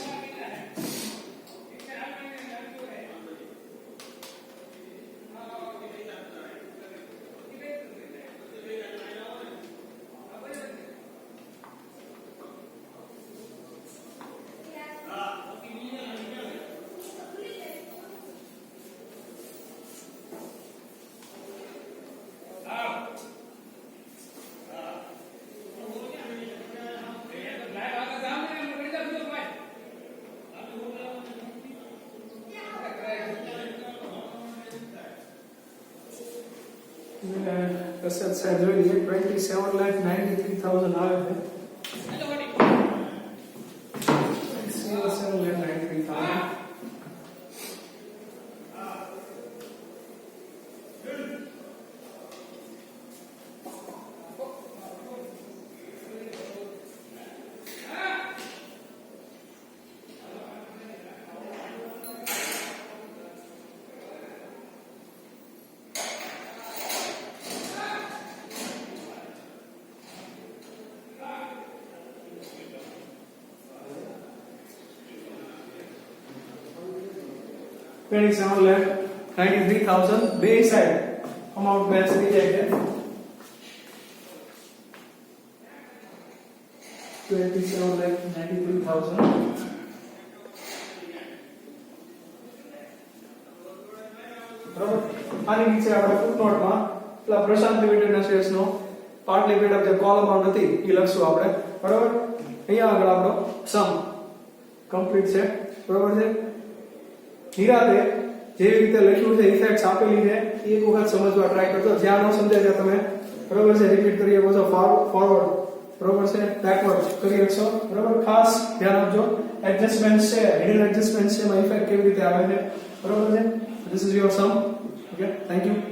27,93,000 આવે છે 27,93,000 27,93,000 બે સાઈડ અમાઉન્ટ મેચ થઈ જાય છે 27,93,000 બરાબર આની નીચે આપણે ફૂટનોટમાં પેલા પ્રશાંત લિમિટેડના શેર્સનો part limited of the call amount હતી એ લખશું આપણે બરાબર અહીંયા આગળ આપણો સમ કમ્પ્લીટ છે બરાબર છે નિરાતે જેવી રીતે લખ્યું છે ઇફેક્ટ્સ આપેલી છે એક વખત સમજવા ટ્રાય કરજો જ્યાં ન સમજાય ત્યાં તમે બરાબર છે રિપીટ કરી શકો છો ફોરવર્ડ બરાબર છે બેકવર્ડ કરી શકશો બરાબર ખાસ ધ્યાન આપજો એડજસ્ટમેન્ટ છે હિડન એડજસ્ટમેન્ટ છે એમાં ઇફેક્ટ કેવી રીતે આવે છે બરાબર છે this is your sum okay thank you